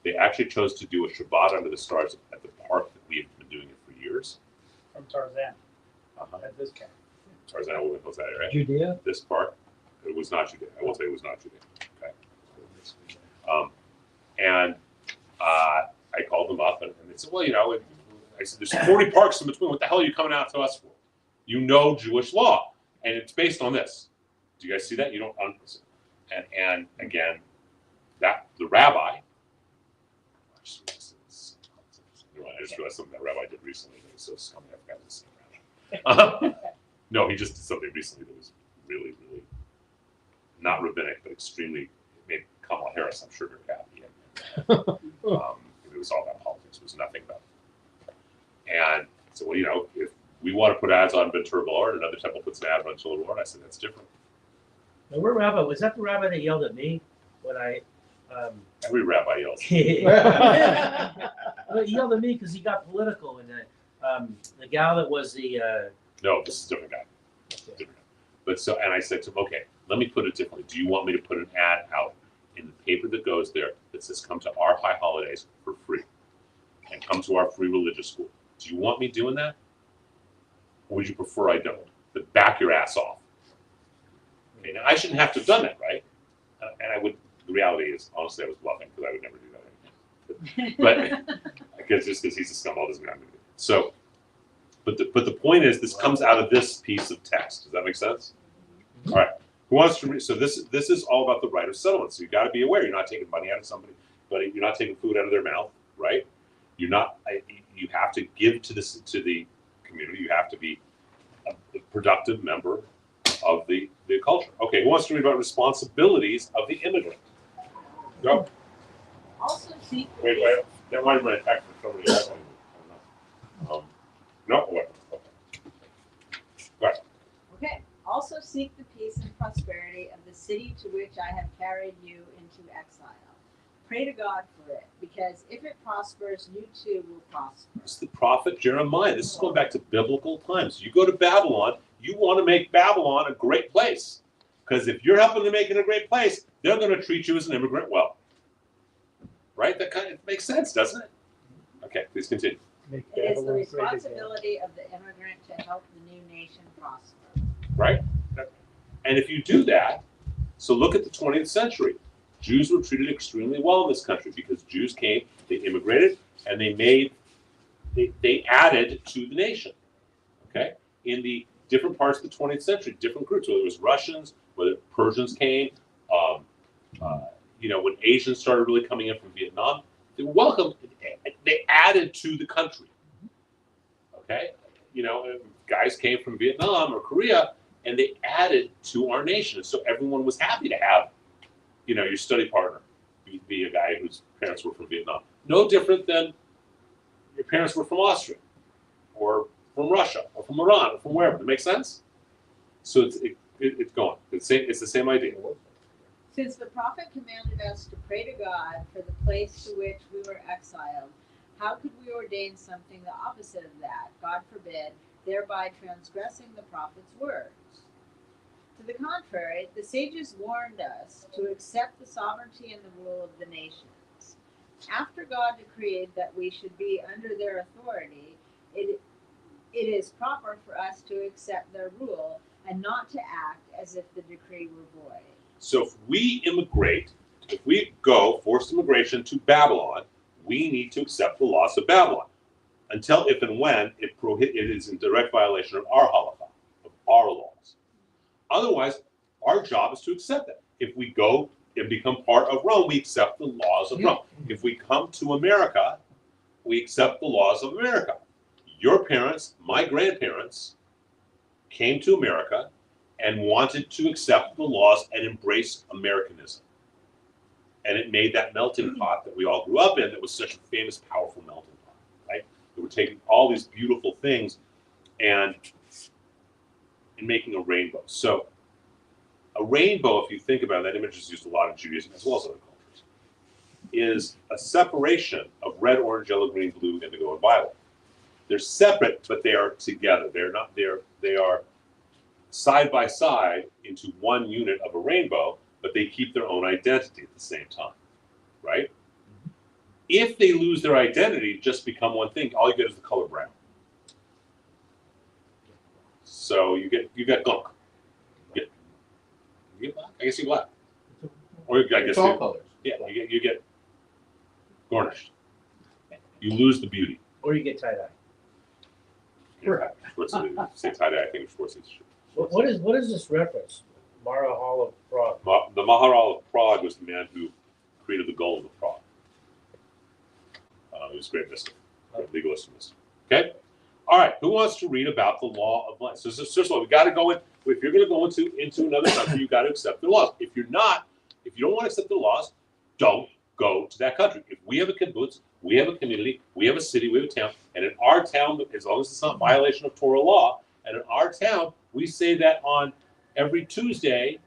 Shabbat under the stars at the park that we have been doing it for years. From Tarzan Uh-huh. at this camp. Tarzana was that, right? Judea. This park, it was not Judea. I will say it was not Judea. Okay. And I called them up and they said, well, you know, I said, there's 40 parks in between. What the hell are you coming out to us for? You know Jewish law. And it's based on this. Do you guys see that? You don't and again, that the rabbi, I just realized something that rabbi did recently that was so scummy, I forgot to say rabbi. No, he just did something recently that was really, really not rabbinic, but extremely, it made Kamala Harris, I'm sure, very happy. It was all about politics. It was nothing about it. And so, well, you know, if we want to put ads on Ventura Boulevard, another temple puts an ad on Ventura Boulevard, I said, that's different. Now, where rabbi, was that the rabbi that yelled at me when I, Every rabbi yells. Well, he yelled at me because he got political, and the gal that was the, No, this is a different guy. Different guy. But so, and I said to him, okay, let me put it differently. Do you want me to put an ad out in the paper that goes there that says, come to our high holidays for free and come to our free religious school? Do you want me doing that? Or would you prefer I don't? But back your ass off. Okay, now I shouldn't have to have done that, right? And I would, the reality is, honestly, I was bluffing because I would never do that anymore. But because he's a scumbag, doesn't mean I'm going to do it. So, but the point is, this comes out of this piece of text. Does that make sense? All right. Who wants to read? So this is all about the right of settlement. So you got to be aware. You're not taking money out of somebody, but you're not taking food out of their mouth, right? You're not. You have to give to the community. You have to be a productive member of the culture. Okay. Who wants to read about responsibilities of the immigrant? Go. Also seek. Wait. That might have been a text from somebody else. I don't know. No. Wait. Okay. Go ahead. Okay. Also seek the peace and prosperity of the city to which I have carried you into exile. Pray to God for it, because if it prospers, you too will prosper. This is the prophet Jeremiah. This is going back to biblical times. You go to Babylon, you want to make Babylon a great place. Because if you're helping to make it a great place, they're going to treat you as an immigrant well. Right? That kind of makes sense, doesn't it? Okay, please continue. Make It is the Babylon great again. responsibility of the immigrant to help the new nation prosper. Right? And if you do that, so look at the 20th century. Jews were treated extremely well in this country because Jews came, they immigrated, and they added to the nation. Okay? In the different parts of the 20th century, different groups, whether it was Russians, whether Persians came, when Asians started really coming in from Vietnam, they were welcome. They added to the country. Okay? Guys came from Vietnam or Korea, and they added to our nation. So everyone was happy to have, your study partner be a guy whose parents were from Vietnam. No different than your parents were from Austria, or from Russia, or from Iran, or from wherever. Does that make sense? So it's going. It's the same idea. Since the prophet commanded us to pray to God for the place to which we were exiled, how could we ordain something the opposite of that? God forbid, thereby transgressing the prophet's words. To the contrary, the sages warned us to accept the sovereignty and the rule of the nations. After God decreed that we should be under their authority, it is proper for us to accept their rule and not to act as if the decree were void. So if we go forced immigration to Babylon, we need to accept the laws of Babylon, until if and when it is in direct violation of our halakha, of our laws. Otherwise, our job is to accept that. If we go and become part of Rome, we accept the laws of Rome. If we come to America, we accept the laws of America. Your parents, my grandparents, came to America and wanted to accept the laws and embrace Americanism. And it made that melting pot that we all grew up in that was such a famous, powerful melting pot, right? They were taking all these beautiful things and making a rainbow. So a rainbow, if you think about it, that image is used a lot in Judaism as well as other cultures, is a separation of red, orange, yellow, green, blue, indigo, and violet. They're separate, but they are together. They are side by side into one unit of a rainbow, but they keep their own identity at the same time, right? If they lose their identity, just become one thing, all you get is the color brown. So you get gunk. You get black? I guess you black. Or I guess It's all colors. Yeah, you get garnished. You lose the beauty. Or you get tie-dye. Say tie-dye, I think of sports industry. What is this reference? Maharaja of Prague. The Maharaja of Prague was the man who created the Golem of Prague. He was a great mystic, great legalist mystic. Okay? All right, who wants to read about the law of land? So first of all, we got to go in. If you're going to go into another country, you got to accept the laws. If you don't want to accept the laws, don't go to that country. If we have a kibbutz, we have a community, we have a city, we have a town, and in our town, as long as it's not a violation of Torah law, and in our town, we say that on every Tuesday,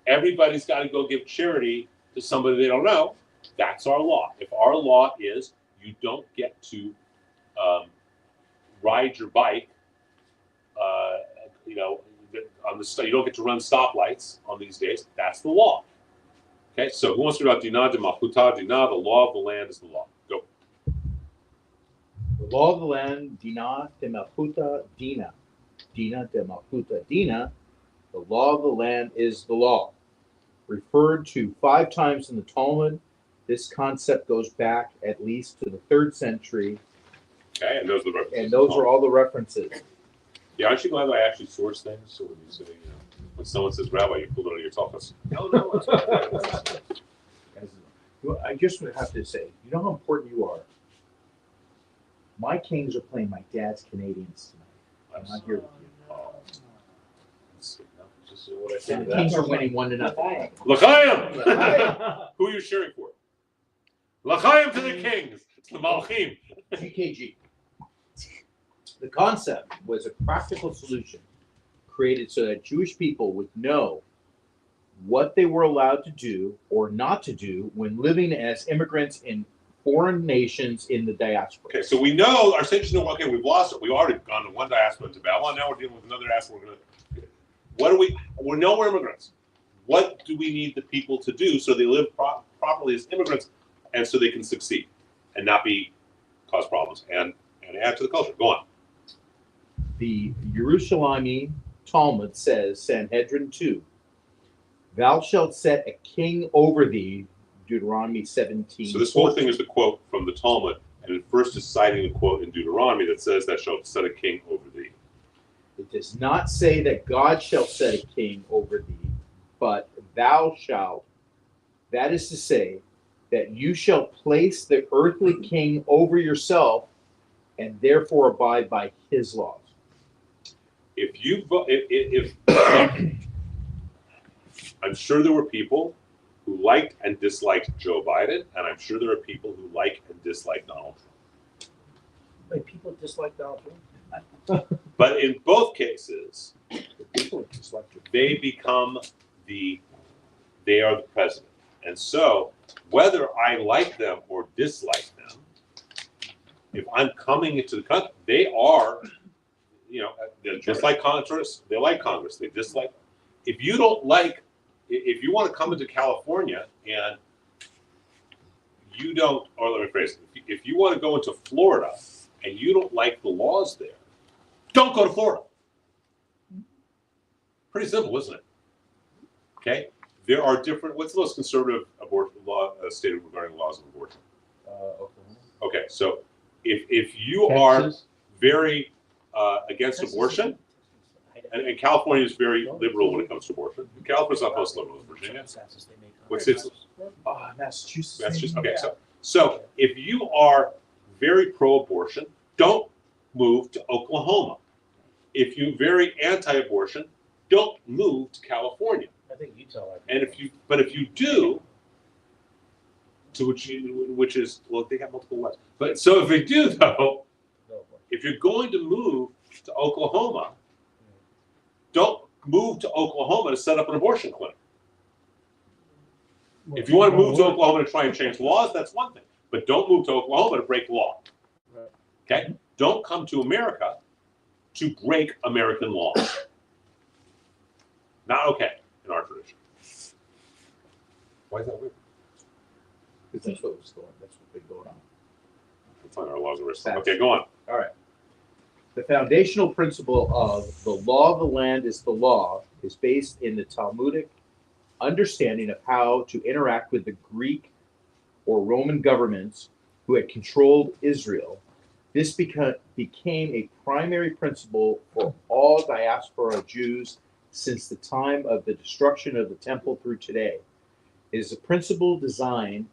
everybody's got to go give charity to somebody they don't know. That's our law. If our law is you don't get to ride your bike, you don't get to run stoplights on these days. That's the law. Okay, so who wants to read about Dinah de Malchuta Dinah? The law of the land is the law. Go. The law of the land, Dinah de Malchuta Dinah. Dinah de Malchuta Dinah. The law of the land is the law. Referred to 5 times in the Talmud, this concept goes back at least to the 3rd century. Okay, and those are the references. And those are all the references. Yeah, aren't you glad that I actually source things? So when you say, when someone says rabbi, you pull it out of your talkers. No. I just would have to say, you know how important you are. My Kings are playing my dad's Canadians tonight. I'm not here with you. And the Kings are winning 1-0. L'chaim! Who are you cheering for? L'chaim to the Kings. It's the Malchim. GKG. The concept was a practical solution created so that Jewish people would know what they were allowed to do or not to do when living as immigrants in foreign nations in the diaspora. Okay, so we know, our sages know, okay, we've lost it. We've already gone to one diaspora into Babylon. Now we're dealing with another diaspora. We know we're immigrants. What do we need the people to do so they live properly as immigrants and so they can succeed and not cause problems and add to the culture? Go on. The Yerushalmi Talmud says, Sanhedrin 2, Thou shalt set a king over thee, Deuteronomy 17. So this whole thing is the quote from the Talmud, and it first is citing the quote in Deuteronomy that says, "Thou shalt set a king over thee." It does not say that God shall set a king over thee, but thou shalt. That is to say, that you shall place the earthly king over yourself, and therefore abide by his laws. If you vote, if I'm sure there were people who liked and disliked Joe Biden, and I'm sure there are people who like and dislike Donald Trump. Like, people dislike Donald Trump. But in both cases, People dislike you. they are the president. And so, whether I like them or dislike them, if I'm coming into the country, they are, they're just like Congress. They like Congress. They dislike. If you don't like, if you want to come into California and you don't, or let me phrase it, if you want to go into Florida and you don't like the laws there, don't go to Florida. Pretty simple, isn't it? Okay. There are different. What's the most conservative abortion law state regarding laws of abortion? Oklahoma. Okay, so if you Texas. are very against abortion, and California is very liberal when it comes to abortion. California's not most liberal as Virginia. What's its? Massachusetts. That's just okay. So if you are very pro-abortion, don't move to Oklahoma. If you're very anti-abortion, don't move to California. I think Utah. And if you do, to which is, well, they have multiple wives. But so if you do though, if you're going to move to Oklahoma, don't move to Oklahoma to set up an abortion clinic. If you want to move to Oklahoma to try and change laws, that's one thing. But don't move to Oklahoma to break the law. Okay? Don't come to America to break American laws. Not okay in our tradition. Why is that weird? Because that's what was going. That's what been going on. It's on our laws of risk. Okay, go on. All right. The foundational principle of the law of the land is the law is based in the Talmudic understanding of how to interact with the Greek or Roman governments who had controlled Israel. This became a primary principle for all diaspora Jews since the time of the destruction of the temple through today. It is a principle designed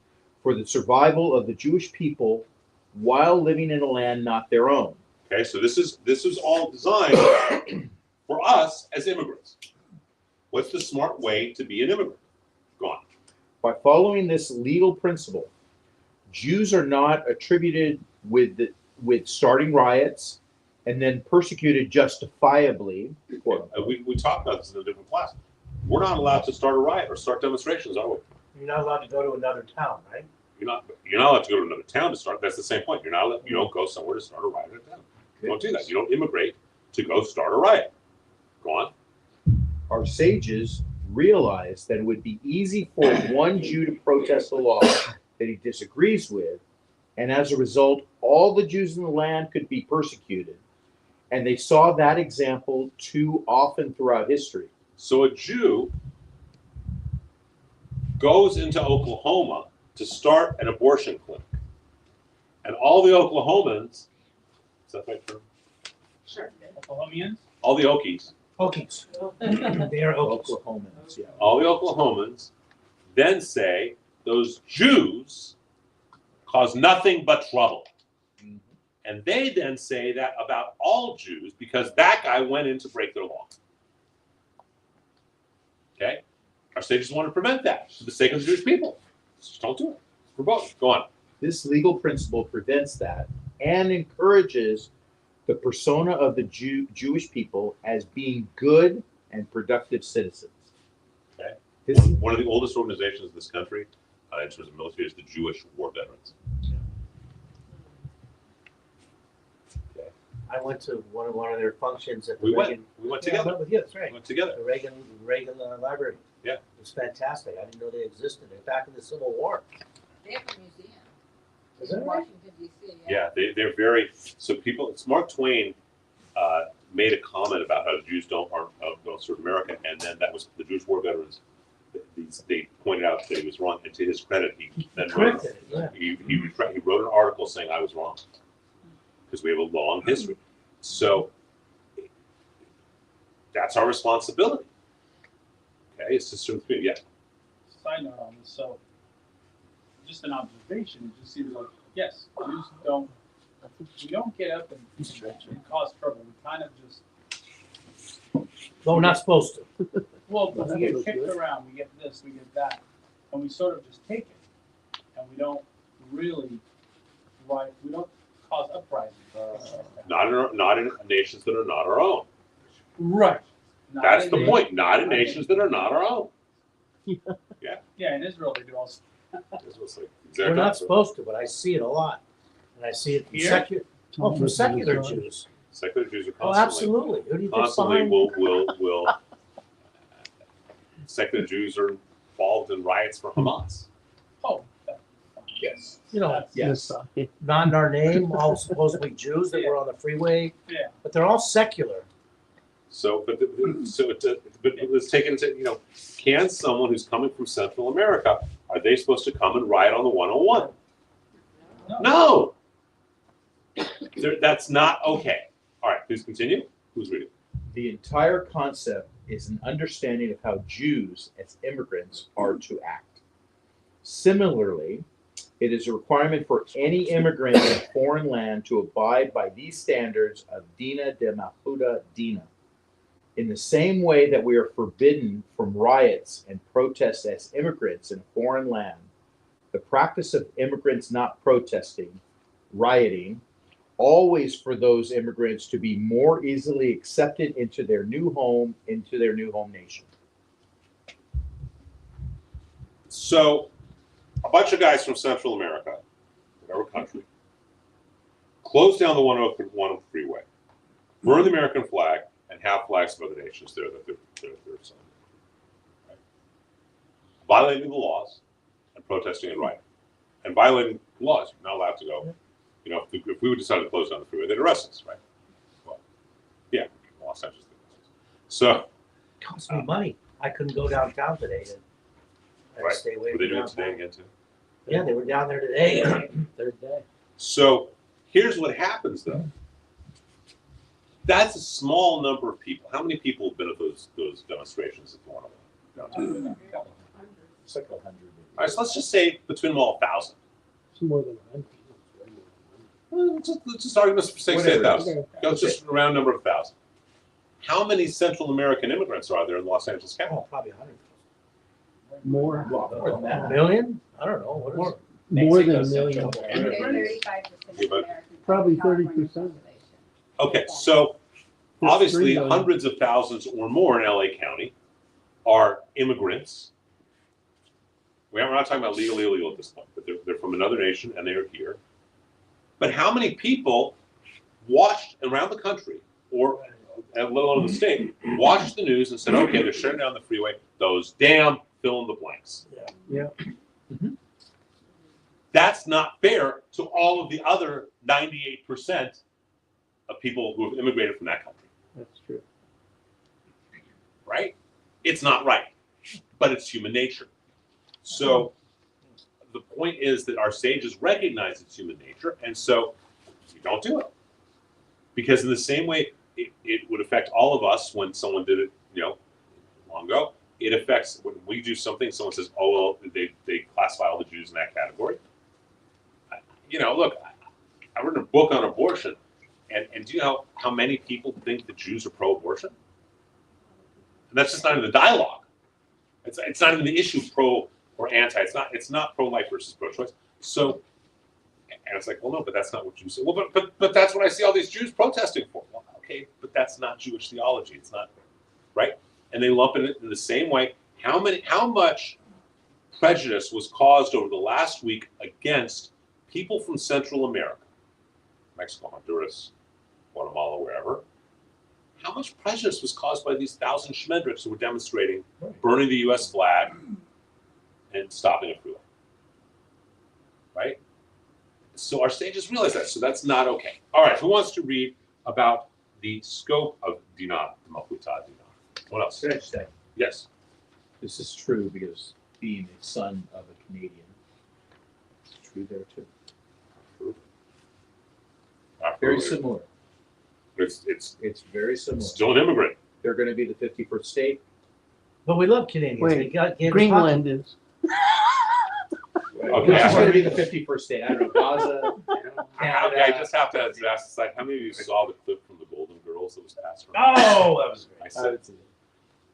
for the survival of the Jewish people while living in a land not their own. Okay, so this is all designed for us as immigrants. What's the smart way to be an immigrant? Go on. By following this legal principle, Jews are not attributed with starting riots and then persecuted justifiably. We talked about this in a different class. We're not allowed to start a riot or start demonstrations, are we? You're not allowed to go to another town, right? You're not allowed to go to another town to start. That's the same point. You don't go somewhere to start a riot in a town. You don't do that. You don't immigrate to go start a riot. Go on. Our sages realized that it would be easy for one Jew to protest a law that he disagrees with, and as a result, all the Jews in the land could be persecuted. And they saw that example too often throughout history. So a Jew goes into Oklahoma to start an abortion clinic. And all the Oklahomans, is that my term? Sure. Oklahomians? All the Okies, Okies. They are Okies. Oklahomans, yeah. all the Oklahomans then say those Jews cause nothing but trouble. Mhm. And they then say that about all Jews because that guy went in to break their law. Okay? Our sages want to prevent that for the sake of the Jewish people. Just don't do it. For both. Go on. This legal principle prevents that and encourages the persona of the Jewish people as being good and productive citizens. Okay. This, One of the oldest organizations in this country in terms of military is the Jewish War Veterans. Okay. I went to one of their functions at the We Reagan. went Yeah, I together. went with you. That's right. We went together. The Reagan Library. Yeah. It was fantastic. I didn't know they existed. They're back in the Civil War. They have a museum Is in that right? Washington D.C. Yeah, they're very, so people, it's Mark Twain made a comment about how the Jews don't serve America, and then that was the Jewish War Veterans they pointed out that he was wrong, and to his credit, he then Corrected it, yeah. he wrote an article saying I was wrong because we have a long history. So that's our responsibility. Okay, it's just yeah. Side note on this, so just an observation, it just seems like, yes, we don't get up and cause trouble, we kind of just, Well, we're not supposed to. well, we get kicked around, we get this, we get that, and we sort of just take it, and we don't really, we don't cause uprisings. Not in nations that are not our own. Right. That's the point. Not in nations that are not our own. Yeah, in Israel they do also. We're not supposed to, but I see it a lot. And I see it from Here? from secular Jews. Secular Jews are Oh, constantly, absolutely. Who do you think's constantly behind? will secular Jews are involved in riots for Hamas. Oh. Yes. You know, Yes. not in our name, all supposedly Jews that were on the freeway, Yeah. but they're all secular. So, but let's take it into, can someone who's coming from Central America, are they supposed to come and ride on the 101? No. That's not okay. All right, please continue. Who's reading? The entire concept is an understanding of how Jews as immigrants are to act. Similarly, it is a requirement for any immigrant in a foreign land to abide by these standards of Dina de Malchuta Dina. In the same way that we are forbidden from riots and protests as immigrants in a foreign land, the practice of immigrants not protesting, rioting, always for those immigrants to be more easily accepted into their new home nation. So, a bunch of guys from Central America, whatever country, close down the 101 freeway, burn the American flag, and have flags of other nations there that they're signing. Right? Violating the laws and protesting and rioting. And violating laws, you're not allowed to go. If we would decide to close down the freeway, they'd arrest us, right? Well, yeah, Los Angeles. So It costs me money. I couldn't go downtown today. I had to right. stay away Were they from doing it downtown. today again too? Yeah, they were down there today, third day. So here's what happens though. That's a small number of people. How many people have been at those demonstrations at the 101? It's like 100. All right, so let's just say between them all 1,000. It's more than 100. Let's just argue for sake, say 1,000. Okay. Go just a round number of 1,000. How many Central American immigrants are there in Los Angeles County? Oh, probably 100. More, A million? I don't know. What is it? more than a Mexico, million. Central And America. 35% Yeah, but- American. Probably California 30%. population. Okay, so There's obviously 3 million. hundreds of thousands or more in LA County are immigrants. We're not talking about legal, illegal at this point, but they're from another nation and they're here. But how many people watched around the country, or let alone the state, watched the news and said, okay, they're shutting down the freeway, those damn fill in the blanks. Yeah. That's not fair to all of the other 98% of people who have immigrated from that country, That's true. right? It's not right, but it's human nature. So the point is that our sages recognize it's human nature, and so we don't do it. Because in the same way it would affect all of us when someone did it, long ago, it affects when we do something, someone says, oh, well, they classify all the Jews in that category. Look, I wrote a book on abortion, and do you know how many people think the Jews are pro-abortion? And that's just not in the dialogue. It's not even the issue pro or anti. It's not pro-life versus pro-choice. So, and it's like, well, no, but that's not what you say. Well, but that's what I see all these Jews protesting for. Well, okay, but that's not Jewish theology. It's not, right? And they lump it in the same way. How much prejudice was caused over the last week against people from Central America, Mexico, Honduras, Guatemala, wherever? How much prejudice was caused by these 1,000 Schmendricks who were demonstrating, burning the U.S. flag, and stopping a freeway? Right? So our sages realize that. So that's not okay. All right. Who wants to read about the scope of Dinah, Malchuta Dinah? What else? Good stuff. Yes. This is true because being a son of a Canadian, it's true there too. Very similar. It's It's very similar. still an immigrant. They're going to be the 51st state. But we love Canadians. Wait, They got Kansas Greenland is. Okay. Which is going to be the 51st state. I don't know, Gaza, Canada. I just have to ask, like, how many of you saw the clip from the Golden Girls that was passed around? Oh, that was I great. said,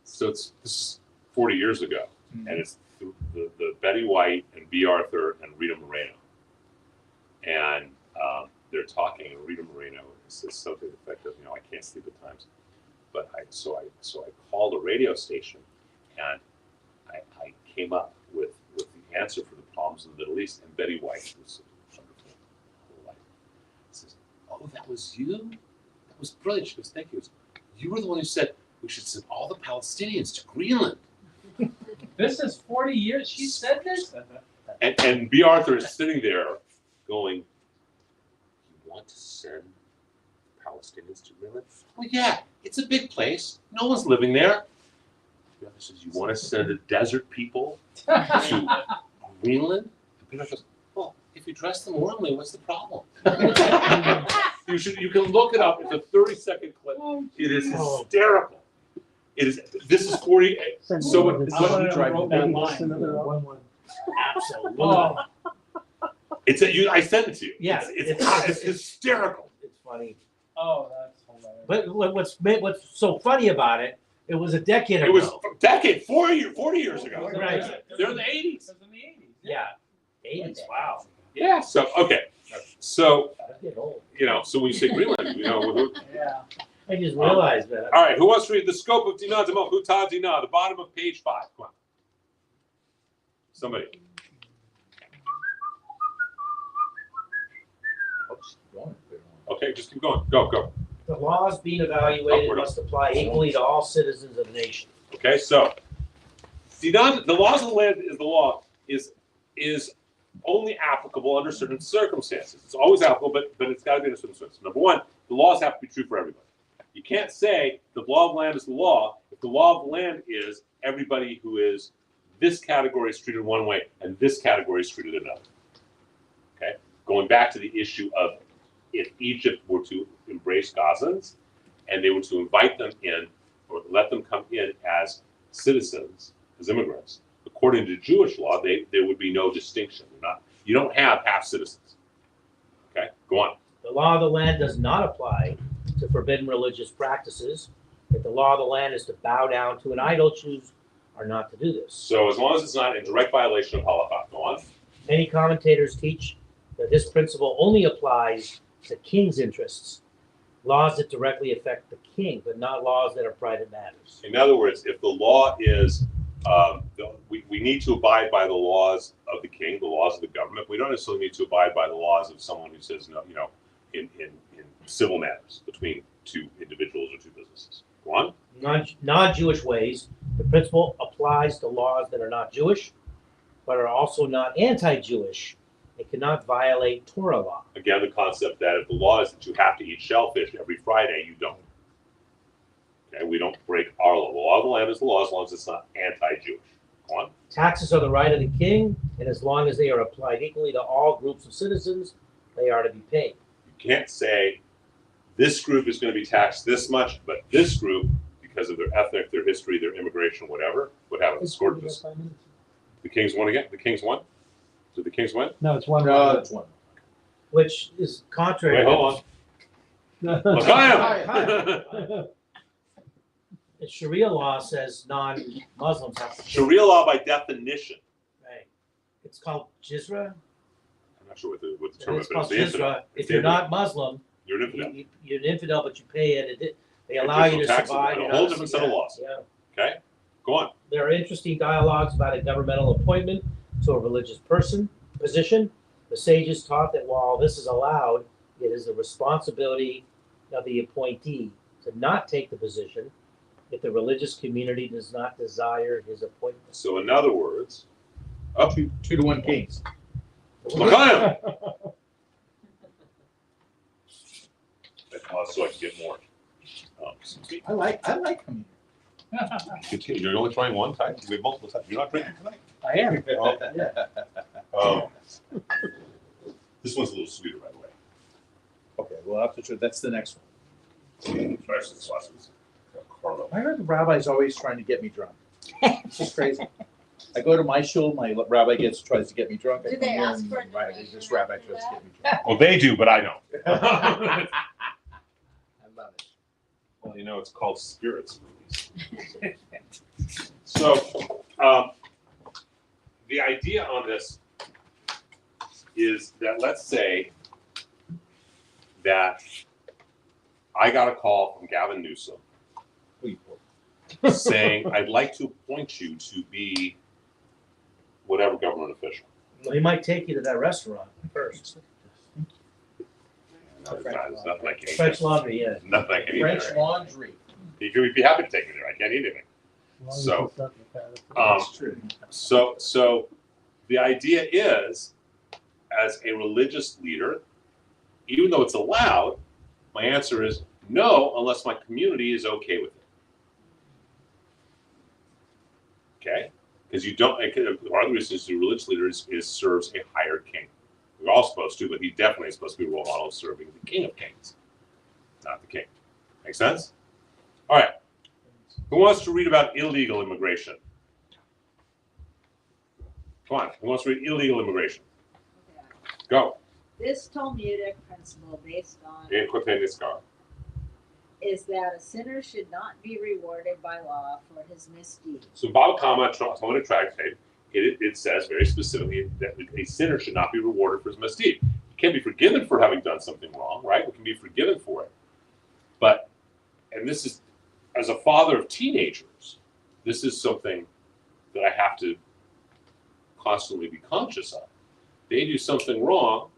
so this is 40 years ago, and it's the Betty White and B. Arthur and Rita Moreno, and they're talking, and Rita Moreno says something effective, I can't sleep at times, but I called a radio station, and I came up with the answer for the problems in the Middle East, and Betty White was wonderful whole life. Says, "Oh, that was you? That was brilliant." She goes, "Thank you. You were the one who said we should send all the Palestinians to Greenland." This is 40 years. She said this? And B. Arthur is sitting there going, "You want to send Palestinians to Greenland?" "Well, yeah, it's a big place. No one's living there." B. Arthur says, "You want to send the desert people to Greenland?" And B. Arthur goes, "Well, if you dress them warmly, what's the problem?" You can look it up. It's a 30-second clip. It is hysterical. It is. This is 40. So what? Absolutely. Oh, It's I sent it to you. Yeah, It's hysterical. It's funny. oh, that's hilarious. But what's so funny about it? It was a decade ago. It was a decade, 40 years ago. Right. They're in the 80s. It was in the 80s. Yeah. 80s. Wow. Yeah. So okay. So I get old. so when you say Greenland, Yeah. I just realized that. All right. Who wants to read the scope of Dinah Demo Huta Dinah, the bottom of page 5? Come on. Somebody. Okay, just keep going. Go. The laws being evaluated Upward. must apply equally to all citizens of the nation. Okay, so the laws of the land is the law is only applicable under certain circumstances. It's always applicable, but it's got to be under certain circumstances. Number one, the laws have to be true for everybody. You can't say the law of the land is the law if the law of the land is everybody who is this category is treated one way and this category is treated another. Okay, going back to the issue of if Egypt were to embrace Gazans and they were to invite them in or let them come in as citizens, as immigrants, according to Jewish law, there would be no distinction. You don't have half citizens. Okay, go on. The law of the land does not apply to forbidden religious practices. If the law of the land is to bow down to an idol, choose or not to do this. So as long as it's not in direct violation of halakha, go on. Many commentators teach that this principle only applies to king's interests, laws that directly affect the king, but not laws that are private matters. In other words, if the law is, we need to abide by the laws of the king, the laws of the government. We don't necessarily need to abide by the laws of someone who says no, in civil matters between two individuals or two businesses. Go on. Non-Jewish ways, the principle applies to laws that are not Jewish, but are also not anti-Jewish. It cannot violate Torah law. Again, the concept that if the law is that you have to eat shellfish every Friday, you don't. Okay, we don't break our law. The law of the land is the law as long as it's not anti-Jewish. Go on. Taxes are the right of the king, and as long as they are applied equally to all groups of citizens, they are to be paid. You can't say this group is going to be taxed this much, but this group, because of their ethnic, their history, their immigration, whatever, what happens? The Kings won again? The Kings won? Did the Kings win? No, it's one. No, that's one. Which is contrary. Wait, hold on. L'chaim! The Sharia law says non-Muslims have to pay. Sharia law by definition. Right. It's called Jizra. I'm not sure what the term is, It's but called it's the infidel. Jizra. If you're not Muslim, You're an infidel. you're an infidel, but you pay it. They allow you to Additional taxes, survive. and a You're whole not- different set of laws. Yeah. Okay? Go on. There are interesting dialogues about a governmental appointment to a religious position. The sages taught that while this is allowed, it is the responsibility of the appointee to not take the position if the religious community does not desire his appointment. So in other words, up 2-1 Kings. L'chaim! So I can get more. I like coming Continue. You're only trying one time. We have multiple times. You're not drinking tonight. I am. Oh. Yeah. Oh. This one's a little sweeter, by the way. Okay, well, after that's the next one. Fresh sauces. Caramel. I heard the rabbi's always trying to get me drunk. It's just crazy. I go to my shul, my rabbi tries to get me drunk. I Do come they here ask and for a right, donation this rabbi after tries to that? get me drunk. Well, they do, but I don't. I love it. Well, you know, it's called spirits movies. So, the idea on this is that let's say that I got a call from Gavin Newsom saying, I'd like to appoint you to be whatever government official. Well, he might take you to that restaurant first. There's nothing I can eat. French Laundry, yeah. Nothing I can eat. French there. Laundry. You'd be happy to take me there. I can't eat anything. As long as So, it's not the kind of- That's true. So the idea is, as a religious leader, even though it's allowed, my answer is no, unless my community is okay with it. Okay? Because you don't, one of the reasons the religious leader is serves a higher king. We're all supposed to, but he definitely is supposed to be a role model of serving the king of kings, not the king. Make sense? All right. Who wants to read about illegal immigration? Come on. Who wants to read illegal immigration? Okay. Go. This Talmudic principle based on is that a sinner should not be rewarded by law for his misdeed. So Baba Kama, Talmudic tractate, it says very specifically that a sinner should not be rewarded for his misdeed. He can be forgiven for having done something wrong, right? We can be forgiven for it. But, and this is, as a father of teenagers, this is something that I have to constantly be conscious of. They do something wrong,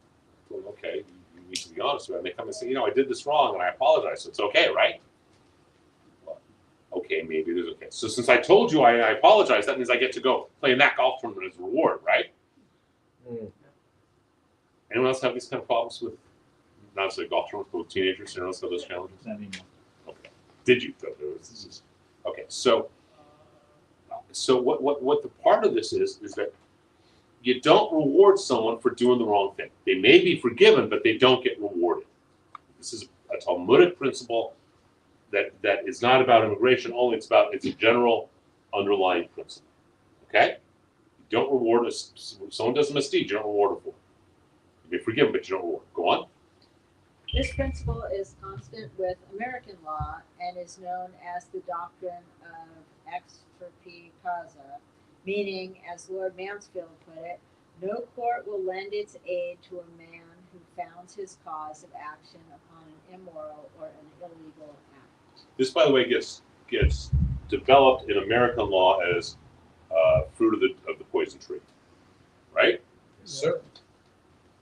well, okay, you need to be honest with it. And they come and say, I did this wrong and I apologize. So it's okay, right? Well, okay, maybe it is okay. So since I told you I apologize, that means I get to go play in that golf tournament as a reward, right? Mm. Anyone else have these kind of problems with, not necessarily golf tournaments, but with teenagers? Anyone else have those challenges? Not anymore. Okay. Did you? Okay. So what the part of this is that you don't reward someone for doing the wrong thing. They may be forgiven, but they don't get rewarded. This is a Talmudic principle that is not about immigration only. It's a general underlying principle. Okay? You don't reward us. Someone does a misdeed, you don't reward them for it. You may forgive them, but you don't reward. Go on. This principle is constant with American law and is known as the doctrine of ex turpi causa, meaning, as Lord Mansfield put it, no court will lend its aid to a man who founds his cause of action upon an immoral or an illegal act. This, by the way, gets developed in American law as fruit of the poison tree, right? Yes, sir.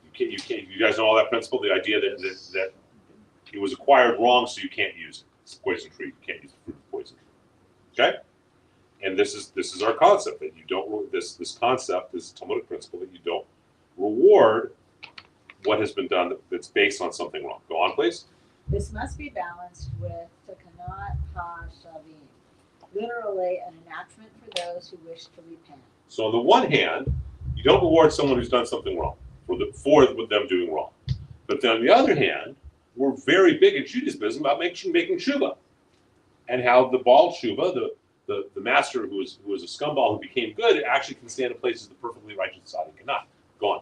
You can't. You guys know all that principle. The idea that it was acquired wrong, so you can't use it. It's a poison tree. You can't use the fruit of the poison tree. Okay. And this is our concept that you don't this concept, this Talmudic principle that you don't reward what has been done that's based on something wrong. Go on, please. This must be balanced with takanat ha-shavim, literally an enactment for those who wish to repent. So on the one hand, you don't reward someone who's done something wrong for them doing wrong. But then on the other hand, we're very big in Judaism about making tshuva, and how the Baal tshuva, the master who was a scumball who became good, actually can stand in places the perfectly righteous tzaddik cannot. Go on.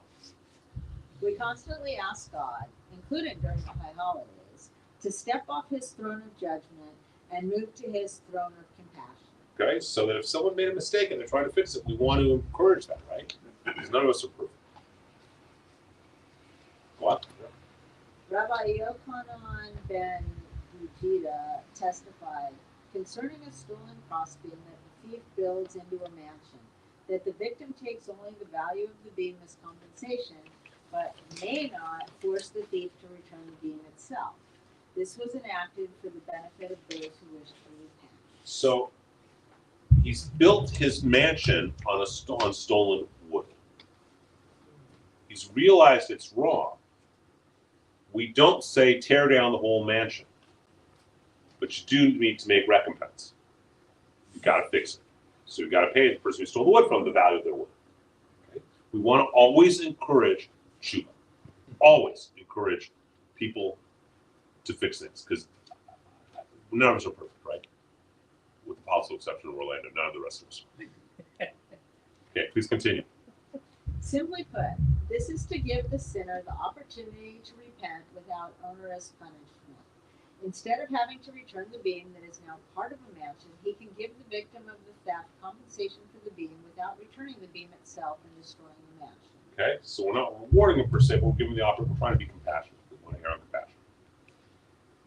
We constantly ask God, including during the high holidays, to step off his throne of judgment and move to his throne of compassion. Okay, so that if someone made a mistake and they're trying to fix it, we want to encourage that, right? Because none of us are perfect. What? Rabbi Yochanan ben Ujida testified concerning a stolen crossbeam that the thief builds into a mansion, that the victim takes only the value of the beam as compensation, but may not force the thief to return the beam itself. This was enacted for the benefit of those who wish to repent. So he's built his mansion on stolen wood. He's realized it's wrong. We don't say tear down the whole mansion, but you do need to make recompense. You got to fix it. So you got to pay the person who stole the wood from the value of their wood. Okay? We want to always encourage tshuva. Always encourage people to fix things, because none of us are perfect, right? With the possible exception of Orlando, none of the rest of us. Okay, please continue. Simply put, this is to give the sinner the opportunity to repent without onerous punishment. Instead of having to return the beam that is now part of a mansion, he can give the victim of the theft compensation for the beam without returning the beam itself and destroying the mansion. Okay, so we're not rewarding him per se, but we're giving the opportunity. We're trying to be compassionate. We want to hear on compassion.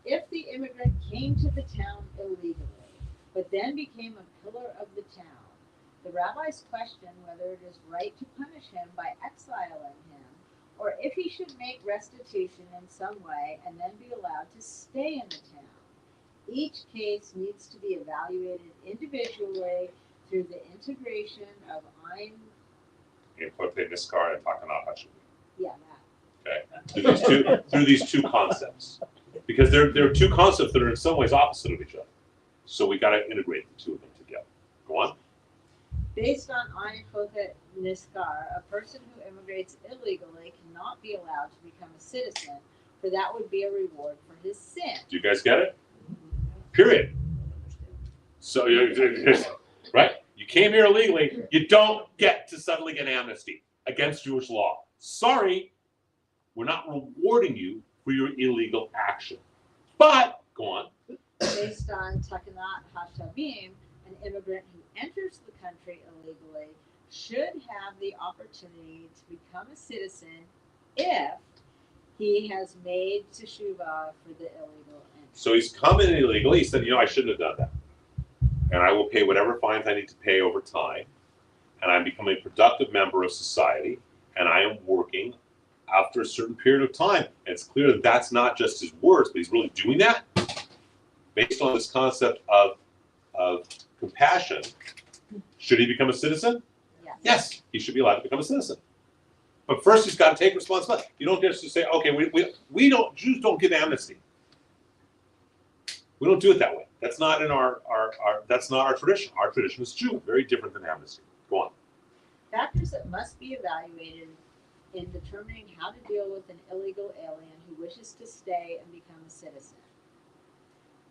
If the immigrant came to the town illegally, but then became a pillar of the town, the rabbis question whether it is right to punish him by exiling him, or if he should make restitution in some way and then be allowed to stay in the town. Each case needs to be evaluated individually through the integration of Ein. Niskar and Takana Hashem. Yeah, that. Okay, through these two concepts, because they're two concepts that are in some ways opposite of each other. So we got to integrate the two of them together. Go on. Based on Ein Chochet Niskar, a person who immigrates illegally cannot be allowed to become a citizen, for that would be a reward for his sin. Do you guys get it? Period. So, right? You came here illegally, you don't get to suddenly get amnesty against Jewish law. Sorry, we're not rewarding you for your illegal action. But, go on. Based on Takanat Hashavim, an immigrant who enters the country illegally should have the opportunity to become a citizen if he has made teshuvah for the illegal entry. So he's come in illegally. He said, I shouldn't have done that. And I will pay whatever fines I need to pay over time. And I'm becoming a productive member of society. And I am working after a certain period of time. And it's clear that that's not just his words, but he's really doing that based on this concept of compassion. Should he become a citizen? Yes, he should be allowed to become a citizen. But first, he's got to take responsibility. You don't just say, okay, we don't, Jews don't give amnesty. We don't do it that way. That's not in that's not our tradition. Our tradition is Jew, very different than amnesty. Go on. Factors that must be evaluated in determining how to deal with an illegal alien who wishes to stay and become a citizen.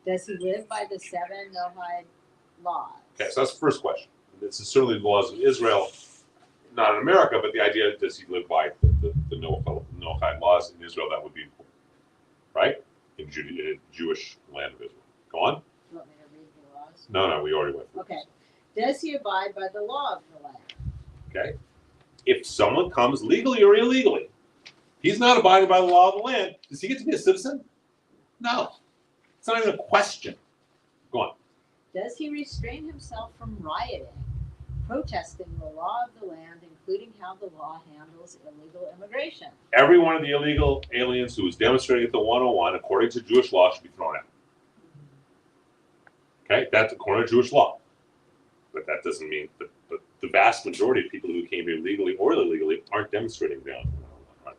Does he live by the 7 Noahide laws? Okay, so that's the first question. This is certainly the laws of Israel, not in America, but the idea, does he live by the Noahide laws in Israel? That would be important, right? In Jewish land of Israel. Go on. You want me to read the laws? No, we already went through Okay. this. Does he abide by the law of the land? Okay. If someone comes legally or illegally, he's not abiding by the law of the land, does he get to be a citizen? No. It's not even a question. Go on. Does he restrain himself from rioting, protesting the law of the land, including how the law handles illegal immigration? Every one of the illegal aliens who is demonstrating at the 101, according to Jewish law, should be thrown out. Okay, that's according to Jewish law. But that doesn't mean that the vast majority of people who came here legally or illegally aren't demonstrating down the 101, are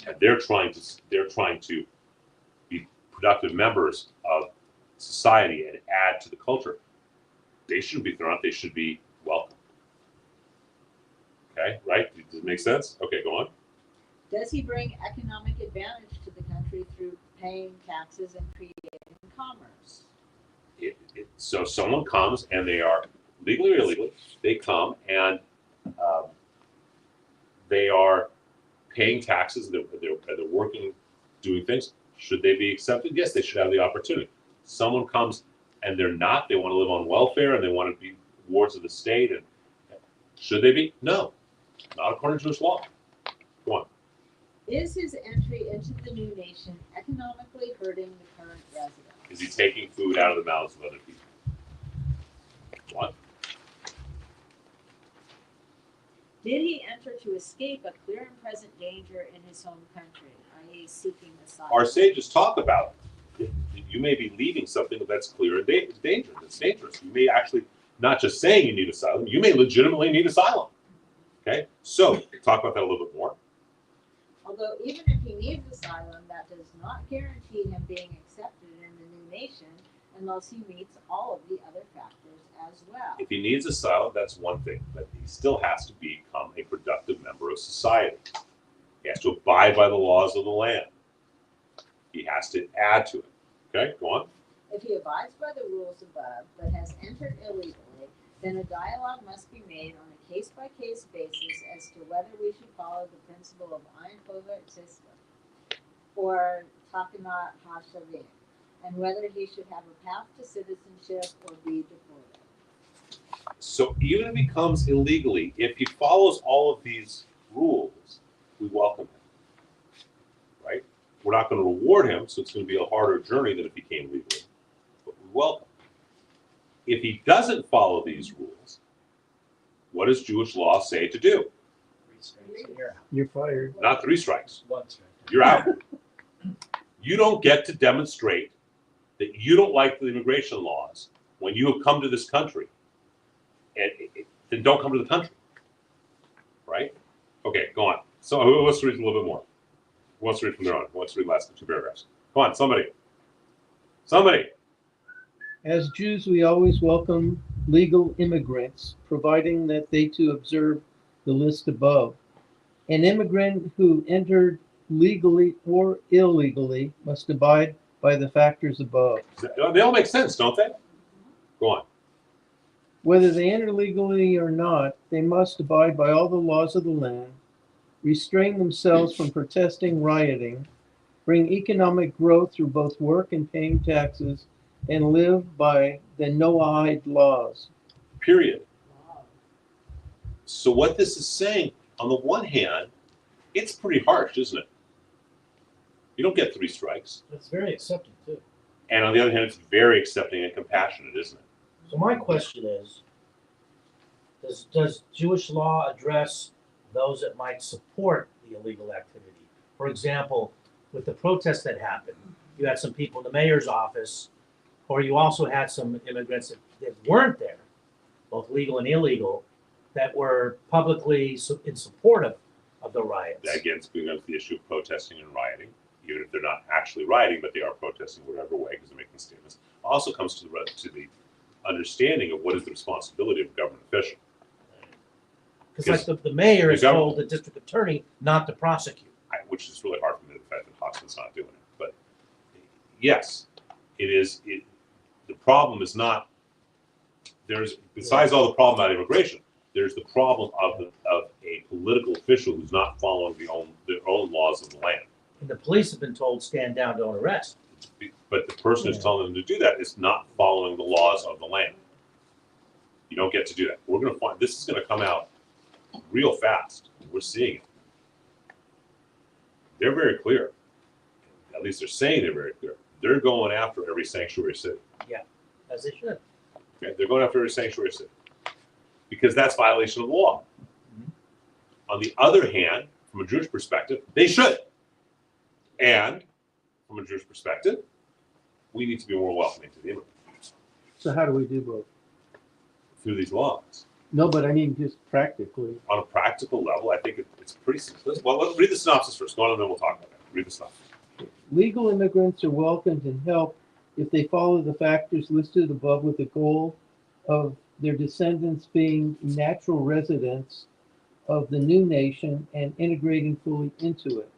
they? And they're trying to be productive members of society and add to the culture. They shouldn't be thrown out. They should be welcomed. Okay, right? Does it make sense? Okay, go on. Does he bring economic advantage to the country through paying taxes and creating commerce? So someone comes and they are legally or illegally, they come and they are paying taxes, they're working, doing things. Should they be accepted? Yes, they should have the opportunity. Someone comes and they're not, they want to live on welfare and they want to be wards of the state. And should they be? No, not according to Jewish law. Go on. Is his entry into the new nation economically hurting the current residents? Is he taking food out of the mouths of other people? What? Did he enter to escape a clear and present danger in his home country, i.e. seeking asylum? Our sages talk about it. You may be leaving something that's clear and dangerous. It's dangerous. You may actually, not just saying you need asylum, you may legitimately need asylum. Okay? So, talk about that a little bit more. Although even if he needs asylum, that does not guarantee him being accepted in the new nation, unless he meets all of the other factors as well. If he needs asylum, that's one thing, but he still has to become a productive member of society. He has to abide by the laws of the land. He has to add to it. Okay, go on. If he abides by the rules above, but has entered illegally, then a dialogue must be made on a case-by-case basis as to whether we should follow the principle of ein povert system, or takanat hashavim, and whether he should have a path to citizenship or be deported. So even if he comes illegally, if he follows all of these rules, we welcome him. Right? We're not going to reward him, so it's going to be a harder journey than if he came legally. But we welcome him. If he doesn't follow these rules, what does Jewish law say to do? 3 strikes and you're out. You're fired. Not 3 strikes. 1 strike. You're out. You don't get to demonstrate that you don't like the immigration laws when you have come to this country. And then don't come to the country. Right? Okay, go on. So who wants to read a little bit more? Who wants to read from there on? Who wants to read the last 2 paragraphs? Come on, somebody. Somebody. As Jews, we always welcome legal immigrants, providing that they too observe the list above. An immigrant who entered legally or illegally must abide by the factors above. They all make sense, don't they? Go on. Whether they enter legally or not, they must abide by all the laws of the land, restrain themselves from protesting, rioting, bring economic growth through both work and paying taxes, and live by the Noahide laws. Period. So what this is saying, on the one hand, it's pretty harsh, isn't it? You don't get 3 strikes. It's very accepting too. And on the other hand, it's very accepting and compassionate, isn't it? So my question is, does Jewish law address those that might support the illegal activity? For example, with the protests that happened, you had some people in the mayor's office, or you also had some immigrants that weren't there, both legal and illegal, that were publicly in support of the riots. That again, speaking of the issue of protesting and rioting, even if they're not actually rioting, but they are protesting whatever way because they're making statements, also comes to the understanding of what is the responsibility of a government official. Because like the mayor has the told the district attorney not to prosecute. Which is really hard for me, the fact that Hoxton's not doing it. But yes, it is. The problem is not, besides all the problem about immigration, there's the problem of a political official who's not following their own laws of the land. And the police have been told, stand down, don't arrest. But the person who's telling them to do that is not following the laws of the land. You don't get to do that. We're going to find, this is going to come out real fast. We're seeing it. They're very clear. At least they're saying they're very clear. They're going after every sanctuary city. Yeah, as they should. Okay? They're going after every sanctuary city. Because that's violation of the law. Mm-hmm. On the other hand, from a Jewish perspective, they should. And from a Jewish perspective, we need to be more welcoming to the immigrants. So how do we do both? Through these laws. No, but I mean just practically. On a practical level, I think it's pretty simple. Well, let's read the synopsis first. Go on and then we'll talk about that. Read the synopsis. Legal immigrants are welcomed and helped if they follow the factors listed above with the goal of their descendants being natural residents of the new nation and integrating fully into it.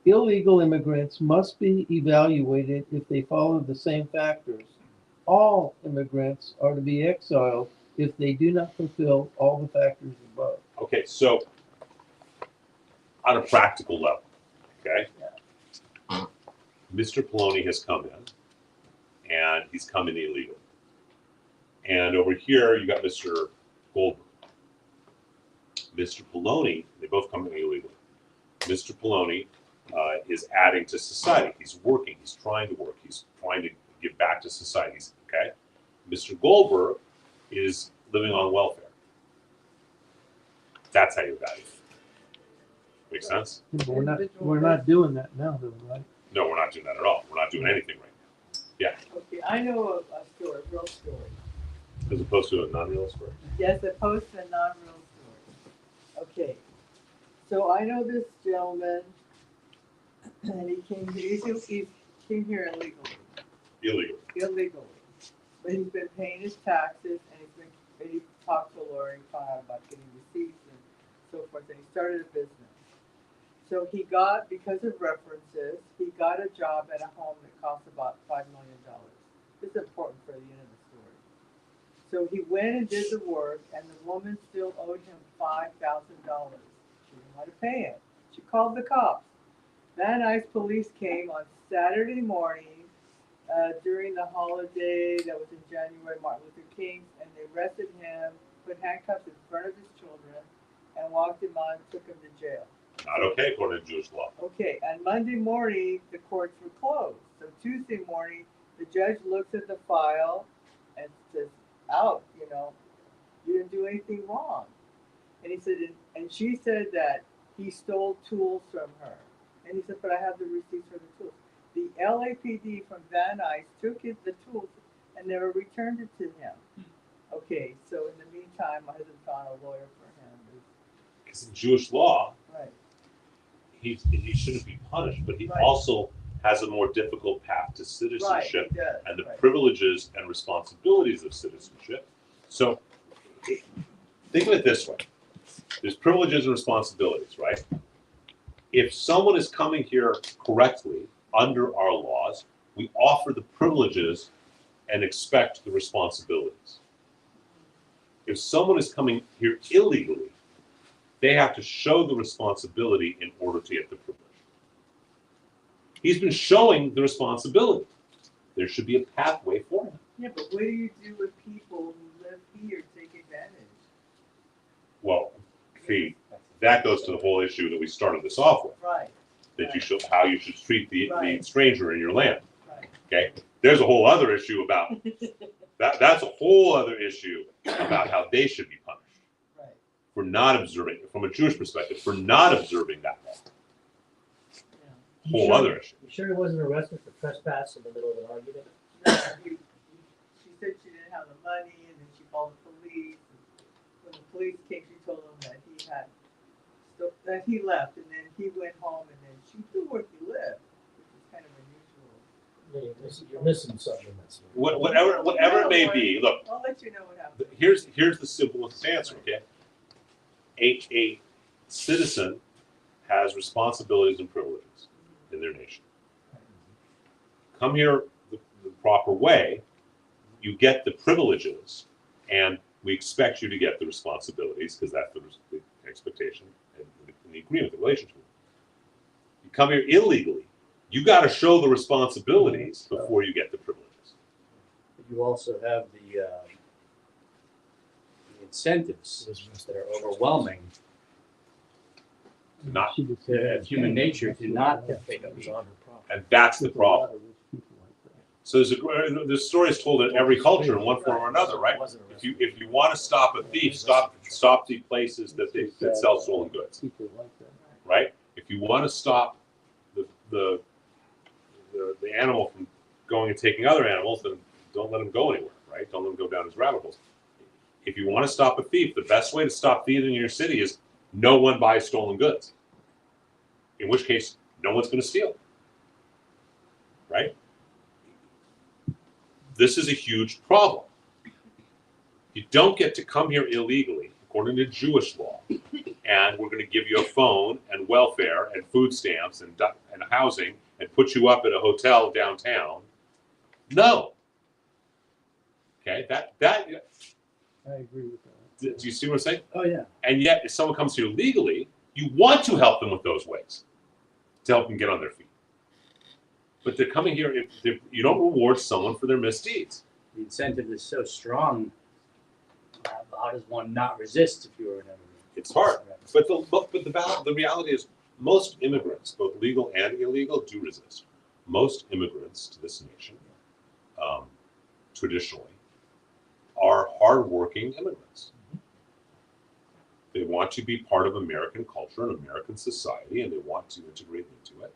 Illegal immigrants must be evaluated if they follow the same factors. All immigrants are to be exiled if they do not fulfill all the factors above. Okay, so on a practical level, okay, Mr. Poloni has come in, and he's come in illegally. And over here, you got Mr. Goldberg. Mr. Poloni, they both come in illegally. Mr. Poloni is adding to society. He's working. He's trying to work. He's trying to give back to society. Okay? Mr. Goldberg is living on welfare. That's how you evaluate it. Make sense? But we're not doing that now, though, right? No, we're not doing that at all. We're not doing anything right now. Yeah. Okay, I know a story, a real story. As opposed to a non-real story. Yes, opposed to a non-real story. Okay, so I know this gentleman, and he came here illegally. illegally. But he's been paying his taxes and he talked to a lawyer and found out about getting receipts and so forth, and he started a business. So he got, because of references, he got a job at a home that cost about $5 million. This is important for the end of the story. So he went and did the work, and the woman still owed him $5,000. She didn't want to pay him. She called the cops. Van Nuys police came on Saturday morning during the holiday that was in January, Martin Luther King's, and they arrested him, put handcuffs in front of his children, and walked him on, took him to jail. Not okay according to Jewish law. Okay, and Monday morning, the courts were closed. So Tuesday morning, the judge looks at the file and says, out, you didn't do anything wrong. And he said, and she said that he stole tools from her. And he said, but I have the receipts for the tools. The LAPD from Van Nuys took the tools and never returned it to him. Okay, so in the meantime, my husband found a lawyer for him. Because in Jewish law, Right. he shouldn't be punished, but he Right. also has a more difficult path to Right, citizenship he does. and the right. privileges and responsibilities of citizenship. So think of it this way. There's privileges and responsibilities, right? If someone is coming here correctly under our laws, we offer the privileges and expect the responsibilities. If someone is coming here illegally, they have to show the responsibility in order to get the privilege. He's been showing the responsibility. There should be a pathway for him. Yeah, but what do you do with people who live here take advantage? Well, see, that goes to the whole issue that we started this off with. Right. That you should, how you should treat the Right. stranger in your land. Right. Okay, there's a whole other issue about that. That's a whole other issue about how they should be punished Right. for not observing, from a Jewish perspective, for not observing that law. Yeah. Whole other issue. You sure he wasn't arrested for trespass in the middle of an argument? No, she said she didn't have the money, and then she called the police. When the police came, she told them that that he left, and then he went home, and then she knew where he lived, which is kind of unusual. You're missing something. Whatever it may be. Look, I'll let you know what happened. here's the simplest answer. Okay, a citizen has responsibilities and privileges in their nation. Come here the proper way, you get the privileges, and we expect you to get the responsibilities because that's the expectation and the agreement, the relationship. You come here illegally, you got to show the responsibilities before you get the privileges. You also have the incentives that are overwhelming Not, human nature to not take up. and that's the problem. So the story is told in every culture in one form or another, right? If you want to stop a thief, stop the places that sell stolen goods, right? If you want to stop the animal from going and taking other animals, then don't let him go anywhere, right? Don't let him go down his rabbit holes. If you want to stop a thief, the best way to stop thieves in your city is no one buys stolen goods. In which case, no one's going to steal, right? This is a huge problem. You don't get to come here illegally, according to Jewish law, and we're going to give you a phone and welfare and food stamps and housing and put you up at a hotel downtown. No. Okay, that I agree with that. do you see what I'm saying? Oh yeah. And yet, if someone comes here legally, you want to help them with those ways to help them get on their feet. But they're coming here if you don't reward someone for their misdeeds. The incentive is so strong. How does one not resist if you were an immigrant? It's hard. But the reality is most immigrants, both legal and illegal, do resist. Most immigrants to this nation, traditionally, are hardworking immigrants. They want to be part of American culture and American society, and they want to integrate into it.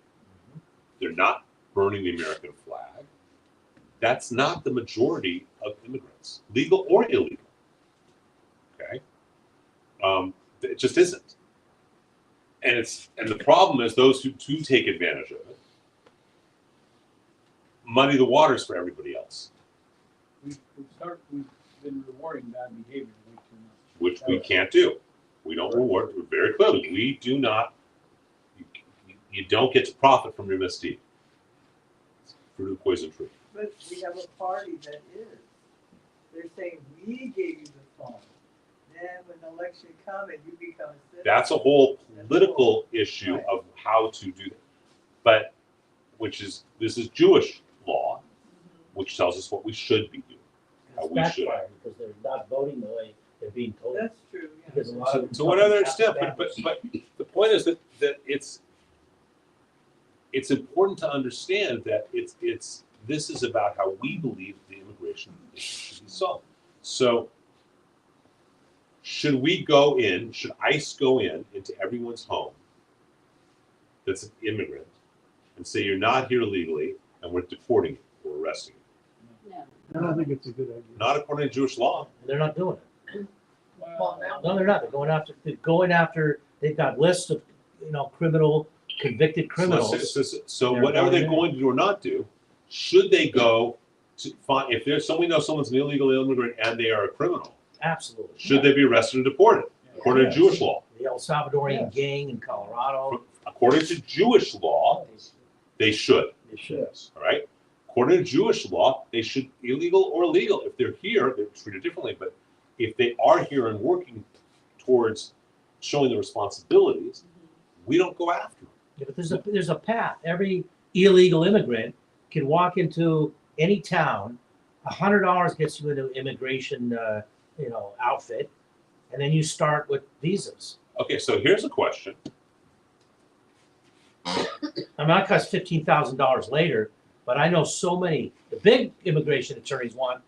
They're not burning the American flag. That's not the majority of immigrants, legal or illegal. Okay, it just isn't. And the problem is those who do take advantage of it muddy the waters for everybody else, We've been rewarding bad behavior way too much. which we can't do. We don't reward very clearly. We do not. You don't get to profit from your misdeed. It's fruit of the poison tree. But we have a party that is. They're saying, we gave you the phone. Then when the election comes and you become a citizen. That's a whole political issue Right. of how to do that. But this is Jewish law, which tells us what we should be doing. How It's we should. backfiring because they're not voting the way they're being told. That's true, yeah. Because a lot of To what other Republicans extent? have But backwards. the point is that it's important to understand that this is about how we believe the immigration issue should be solved. So should ICE go into everyone's home that's an immigrant and say you're not here legally and we're deporting you or arresting you? No. I don't think it's a good idea. Not according to Jewish law. They're not doing it. Well, now. No, they're not. They're going after. They've got lists of convicted criminals. So They're whatever they're going in. going to do or not do, should they go to find, if there's we know someone's an illegal immigrant and they are a criminal, Absolutely. should they be arrested and deported according to Jewish law? The El Salvadorian gang in Colorado. According to Jewish law, they should. They should. All right. According to Jewish law, they should, illegal or legal. If they're here, they're treated differently. But if they are here and working towards showing the responsibilities, we don't go after them. Yeah, but there's a path. Every illegal immigrant can walk into any town. $100 gets you into immigration, outfit, and then you start with visas. Okay, so here's a question. I mean, that costs $15,000 later, but I know so many. The big immigration attorneys want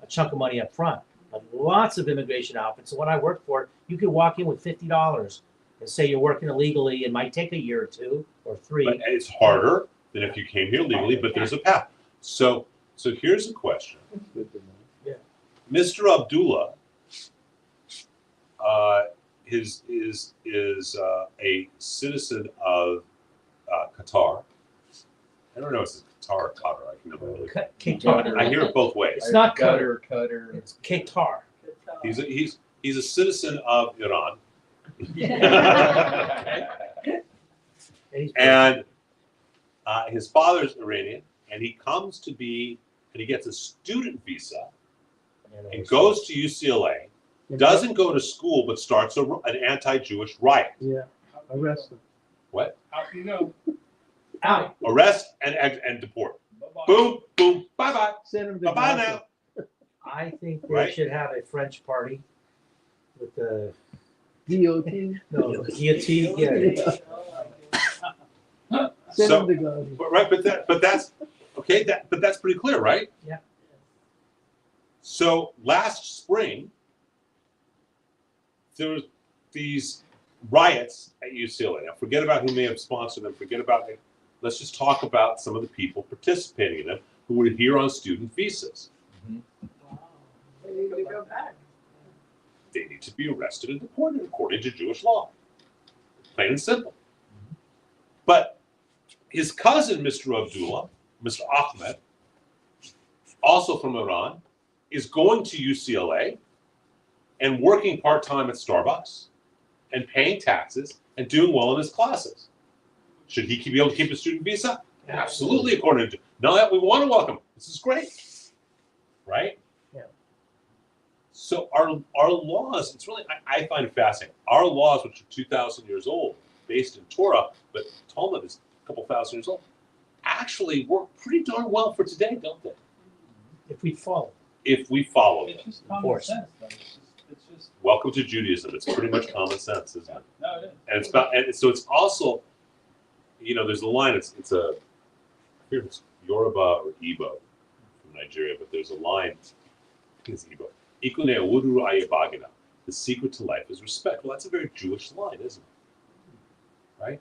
a chunk of money up front, but lots of immigration outfits. So when I worked for, you could walk in with $50 and say you're working illegally. It might take a year or two or three. But it's harder than if you came here legally, but there's a path. So here's a question. Good to know. Mr. Abdullah is a citizen of Qatar. I don't know if it's Qatar or Qatar. I can never really. Qatar. I hear it both ways. It's not Cutter. It's Qatar. He's a citizen of Iran, and his father's Iranian, and he comes to be, and he gets a student visa, and goes to UCLA, doesn't go to school, but starts an anti-Jewish riot. Yeah, arrest them. What? Out you go. Out. Arrest and deport. Bye-bye. Boom, boom, bye-bye. Send them to Bye-bye Gaza. now. I think they Right. should have a French party with the DOT. guillotine. Yeah. Send So- them to Gaza. but that's okay. But that's pretty clear, right? Yeah. So last spring, there was these riots at UCLA. Now, forget about who may have sponsored them. Forget about it. Let's just talk about some of the people participating in them who were here on student visas. They need to go back. They need to be arrested and deported according to Jewish law. Plain and simple. But his cousin, Mr. Abdullah, Mr. Ahmed, also from Iran, is going to UCLA and working part-time at Starbucks and paying taxes and doing well in his classes. Should he be able to keep a student visa? Absolutely, according to no, we want to welcome. This is great, right? Yeah. So our laws, it's really I find it fascinating. Our laws, which are 2,000 years old, based in Torah, but Talmud is a couple thousand years old, actually work pretty darn well for today, don't they? If we follow. If we follow them. It's just common course. sense, though. It's just, Welcome to Judaism. It's pretty much common sense, isn't it? no, it is. And it's about, and so it's also, there's a line. It's a, I forget if it's Yoruba or Igbo from Nigeria, but there's a line. I think it's Igbo. Ikune owuru ayebagina. The secret to life is respect. Well, that's a very Jewish line, isn't it? Right?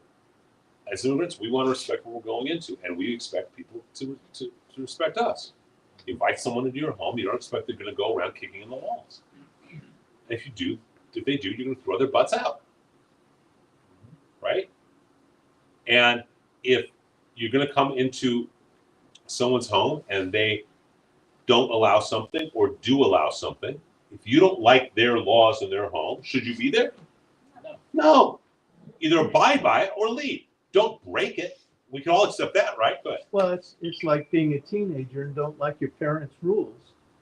As immigrants, we want to respect what we're going into, and we expect people to respect us. You invite someone into your home, you don't expect they're going to go around kicking in the walls. And if they do, you're going to throw their butts out. Right? And if you're going to come into someone's home and they don't allow something or do allow something, if you don't like their laws in their home, should you be there? No. Either abide by it or leave. Don't break it. We can all accept that, right? But Well, it's like being a teenager and don't like your parents' rules.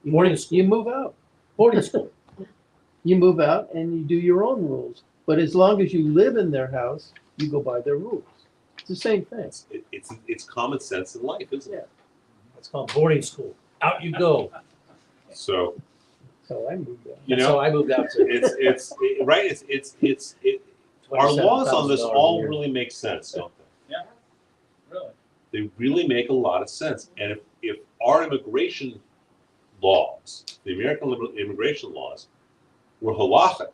Boarding school. You move out. Boarding school. You move out and you do your own rules. But as long as you live in their house, you go by their rules. It's the same thing. it's common sense in life, isn't it? It's called boarding school. Out you go. So So I moved out. you That's know, how I moved out to. right. Our laws on this $27,000 a all year. really make sense, don't they? Really? They really make a lot of sense. And if our immigration laws, the American immigration laws, were halachic,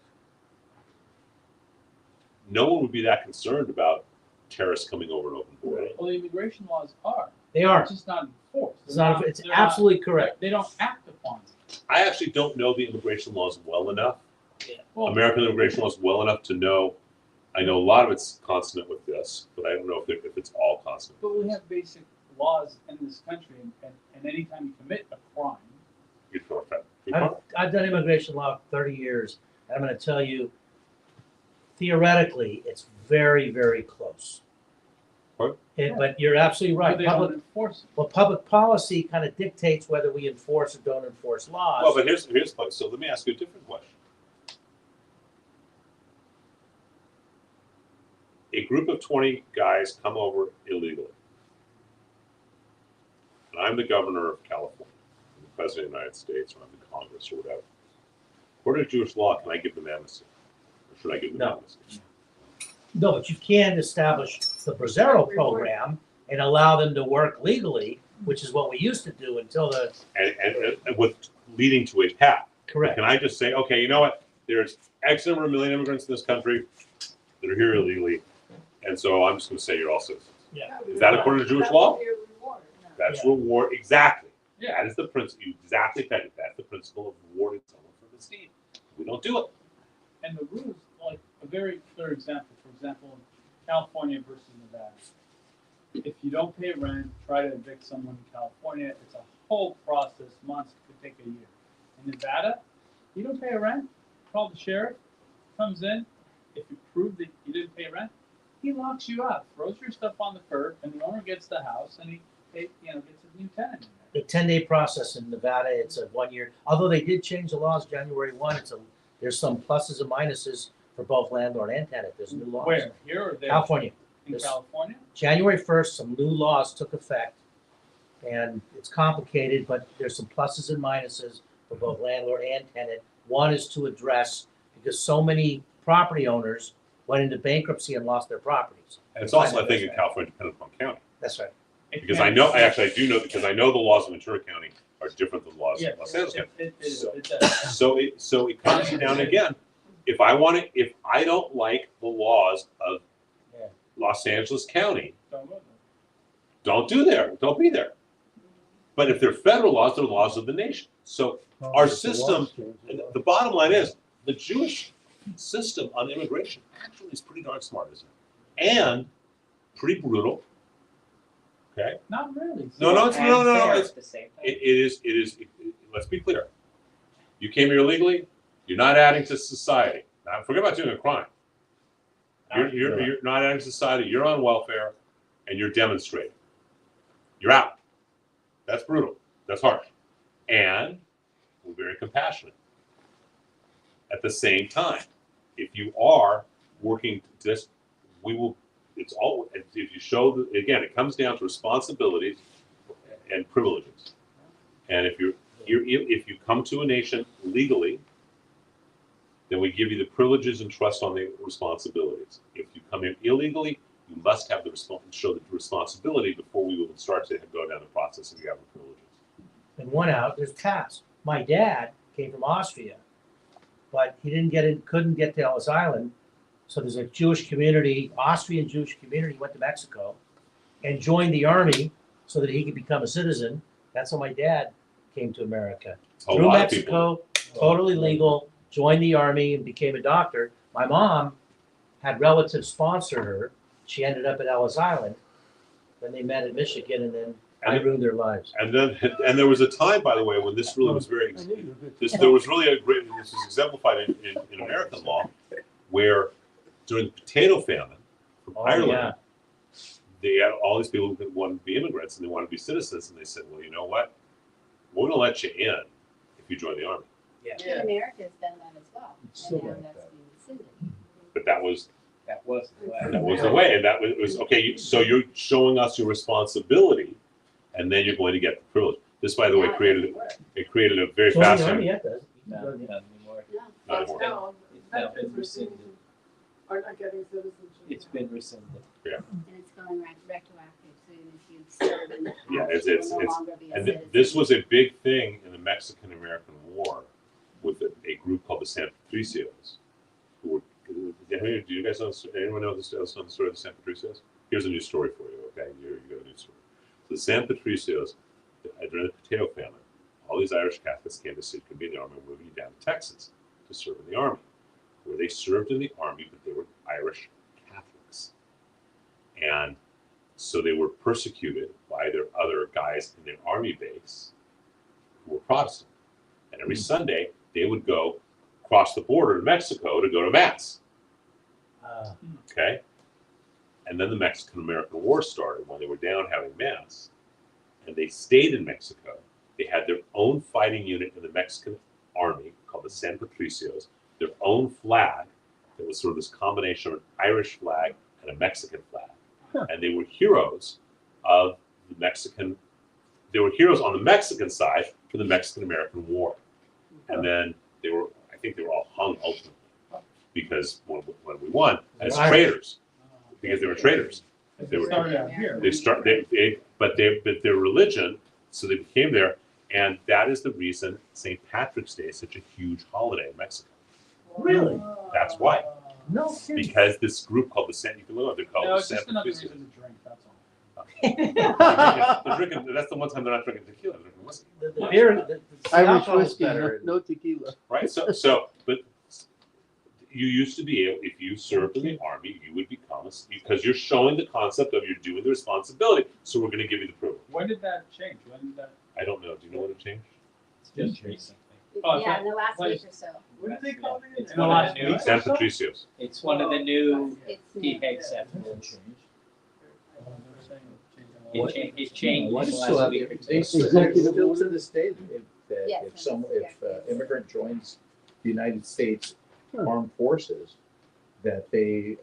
no one would be that concerned about terrorists coming over an open border. Well, the immigration laws are. They are. It's just not enforced. It's They're not. It's they're not- absolutely correct. They don't act upon it. I actually don't know the immigration laws well enough, Well, American immigration laws well enough to know. I know a lot of it's consonant with this, but I don't know if it's all consonant. but we have basic laws in this country, and anytime you commit a crime, You're correct. I've done immigration law 30 years. And I'm going to tell you, theoretically, it's very, very close. What? But you're absolutely right. but they don't Public, enforce it. well, public policy kind of dictates whether we enforce or don't enforce laws. Well, but here's the point. So let me ask you a different question. A group of 20 guys come over illegally. And I'm the governor of California, I'm the president of the United States, or I'm the Congress, or whatever. According to Jewish law, can I give them amnesty? Or should I give them No. amnesty? No, but you can establish the Bracero program and allow them to work legally, which is what we used to do until the, And with leading to a path. correct. Can I just say, okay, you know what? There's X number of million immigrants in this country that are here illegally, and so I'm just going to say you're all citizens. Yeah. Is that according to Jewish law? That would be a reward, no. That's reward, exactly. Yeah. That is the principle. You exactly said it. That's the principle of rewarding someone for misdeed. We don't do it. And the rules, like a very clear example, for example, California versus Nevada. If you don't pay rent, try to evict someone in California, it's a whole process, months, could take a year. In Nevada, you don't pay rent, call the sheriff, comes in, if you prove that you didn't pay rent, he locks you up, throws your stuff on the curb, and the owner gets the house, and he gets a new tenant in there. The 10-day process in Nevada, it's a 1 year, although they did change the laws January 1, there's some pluses and minuses for both landlord and tenant. There's new laws. Where, here or there? California. In This- California? January 1st, some new laws took effect, and it's complicated, but there's some pluses and minuses for both landlord and tenant. One is to address, because so many property owners went into bankruptcy and lost their properties. And it's also, I think, in California, dependent upon county. That's right. It Because can't- I do know, because I know the laws of Ventura County are different than the laws Yeah, of Los Angeles County. it So- does. So it comes down again. If I don't like the laws of Yeah. Los Angeles County, Don't go there. don't do there. Don't be there. But if they're federal laws, they're laws of the nation. So Oh, our but the system, laws change a lot. the bottom line is, the Jewish system on immigration actually is pretty darn smart, isn't it? And pretty brutal. Okay? Not really. No, no, it's, no, no, no. It's the same thing. It is, let's be clear. You came here illegally, you're not adding to society. Now, forget about doing a crime. You're not adding to society, you're on welfare, and you're demonstrating. You're out. That's brutal. That's harsh. And we're very compassionate. At the same time, if you are working this, it's all, if you show, again, it comes down to responsibilities and privileges. And if if you come to a nation legally, then we give you the privileges and trust on the responsibilities. If you come in illegally, you must have show the responsibility before we will start to go down the process of having privileges. And one out, there's paths. My dad came from Austria, but he couldn't get to Ellis Island. So there's a Jewish community, Austrian Jewish community, went to Mexico and joined the army so that he could become a citizen. That's how my dad came to America. A Through lot of people. Mexico, totally legal, joined the army and became a doctor. My mom had relatives sponsor her. She ended up at Ellis Island. Then they met in Michigan, and then I ruined their lives. And there was a time, by the way, when this really was very, there was really a great, this is exemplified in American law, where during the potato famine from Ireland, they had all these people who wanted to be immigrants and they wanted to be citizens, and they said, well, you know what? We're going to let you in if you join the army. In America has done that as well. Still And now like that's that. being rescinded. But that was the way. the way, and that was okay. So you're showing us your responsibility, and then you're going to get the privilege. This, by the way, Now it created doesn't work. it created a very Join the army fascinating. yet, does it? No, not anymore. No, Not it's anymore. not. It's now been rescinded. Are not getting citizenship. It's been rescinded. And it's going retroactive, so if you serve in the past, Yeah, it's- you it's- will no it's- longer be a And citizen. this was a big thing in the Mexican-American War with a group called the San Patricios. Who were, do you guys know? Anyone know the story of the San Patricios? Here's a new story for you. Okay, you got a new story. So the San Patricios, during the potato famine, all these Irish Catholics came to see could be in the army, moving down to Texas to serve in the army, where they served in the army, but they were Irish Catholics, and so they were persecuted by their other guys in their army base who were Protestant. And every Sunday, they would go across the border to Mexico to go to Mass. Okay? And then the Mexican-American War started when they were down having Mass. And they stayed in Mexico. They had their own fighting unit in the Mexican army called the San Patricios, their own flag that was sort of this combination of an Irish flag and a Mexican flag. And they were heroes of the Mexican, they were heroes on the Mexican side for the Mexican-American War. And then they were, I think they were all hung ultimately because when we won as traitors, because they were traitors. They were, Started out here. but their religion, so they became there, and that is the reason St. Patrick's Day is such a huge holiday in Mexico. Really? That's why. No kidding. Because this group called the San, you can look up, they're called No, the it's San just another Patricios. reason to drink, that's all. They're drinking, that's the one time they're not drinking tequila, they're drinking whiskey. The beer, the Irish alcohol's whiskey, better. no tequila. Right? But you used to be able, if you served in the army, you would become because you're showing the concept of you're doing the responsibility, so we're going to give you the privilege. When did that change? When did that? I don't know. Do you know when it changed? It's just recently. Oh, Yeah, in the last what week is- or so. What did they call it? It's In the one of last the new. week? San Patricios. It's one of the new It's T new. acceptance. What? It changed Why in the still last have week or two. they still to this day, Yes, if some, yes. if immigrant joins the United States Armed Forces, that they're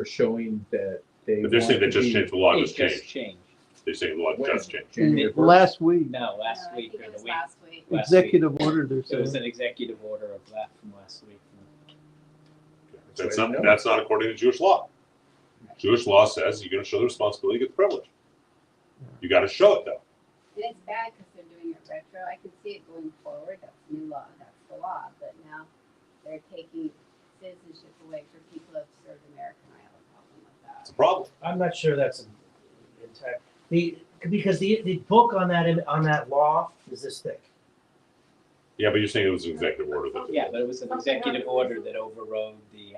showing that they. But they're saying want that to just be- changed. The law It just just changed. changed. They're saying the law When? just changed. January 1st? Last week, No, last No, I week think or it the was week. last week. Last executive order, they're It was saying. an executive order of that from last week. That's not according to Jewish law. Jewish law says you're going to show the responsibility, get the privilege. You got to show it though. And it's bad because they're doing it retro. I can see it going forward. That's new law. That's the law. But now they're taking citizenship away for people who have served America. And I have a problem with It's that. a problem. I'm not sure that's intact. Because the book on that law is this thick. Yeah, but you're saying it was an executive order. That Yeah, but it was an executive order that overrode the,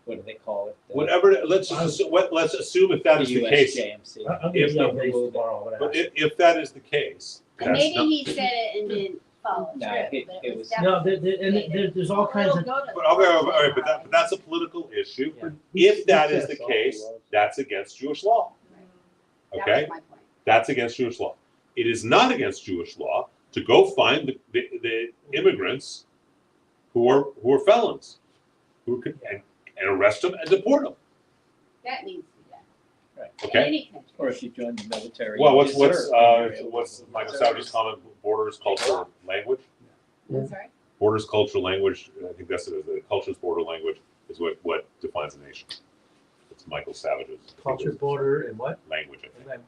what do they call it? The- Whatever. Let's assume if that The is the case. USJMC. I'm gonna If be the- on base tomorrow. When I But ask. if that is the case, And that's maybe not, he said it and didn't follow No, through. it But was- it was No, definitely. there's all kinds of. but that's a political issue. Yeah. If that is the case, that's against Jewish law. That Okay, was my point. that's against Jewish law. It is not against Jewish law to go find the immigrants who are felons, who could and arrest them and deport them. That needs to be done. Right. In Okay. any country. Or if you join the military. Well, you deserve. what's Michael Saudi's comment? Borders, culture, language. I'm sorry? Borders, culture, language. I think that's it. The culture's border language is what defines a nation. It's Michael Savage's Culture, border, and what? language. I think.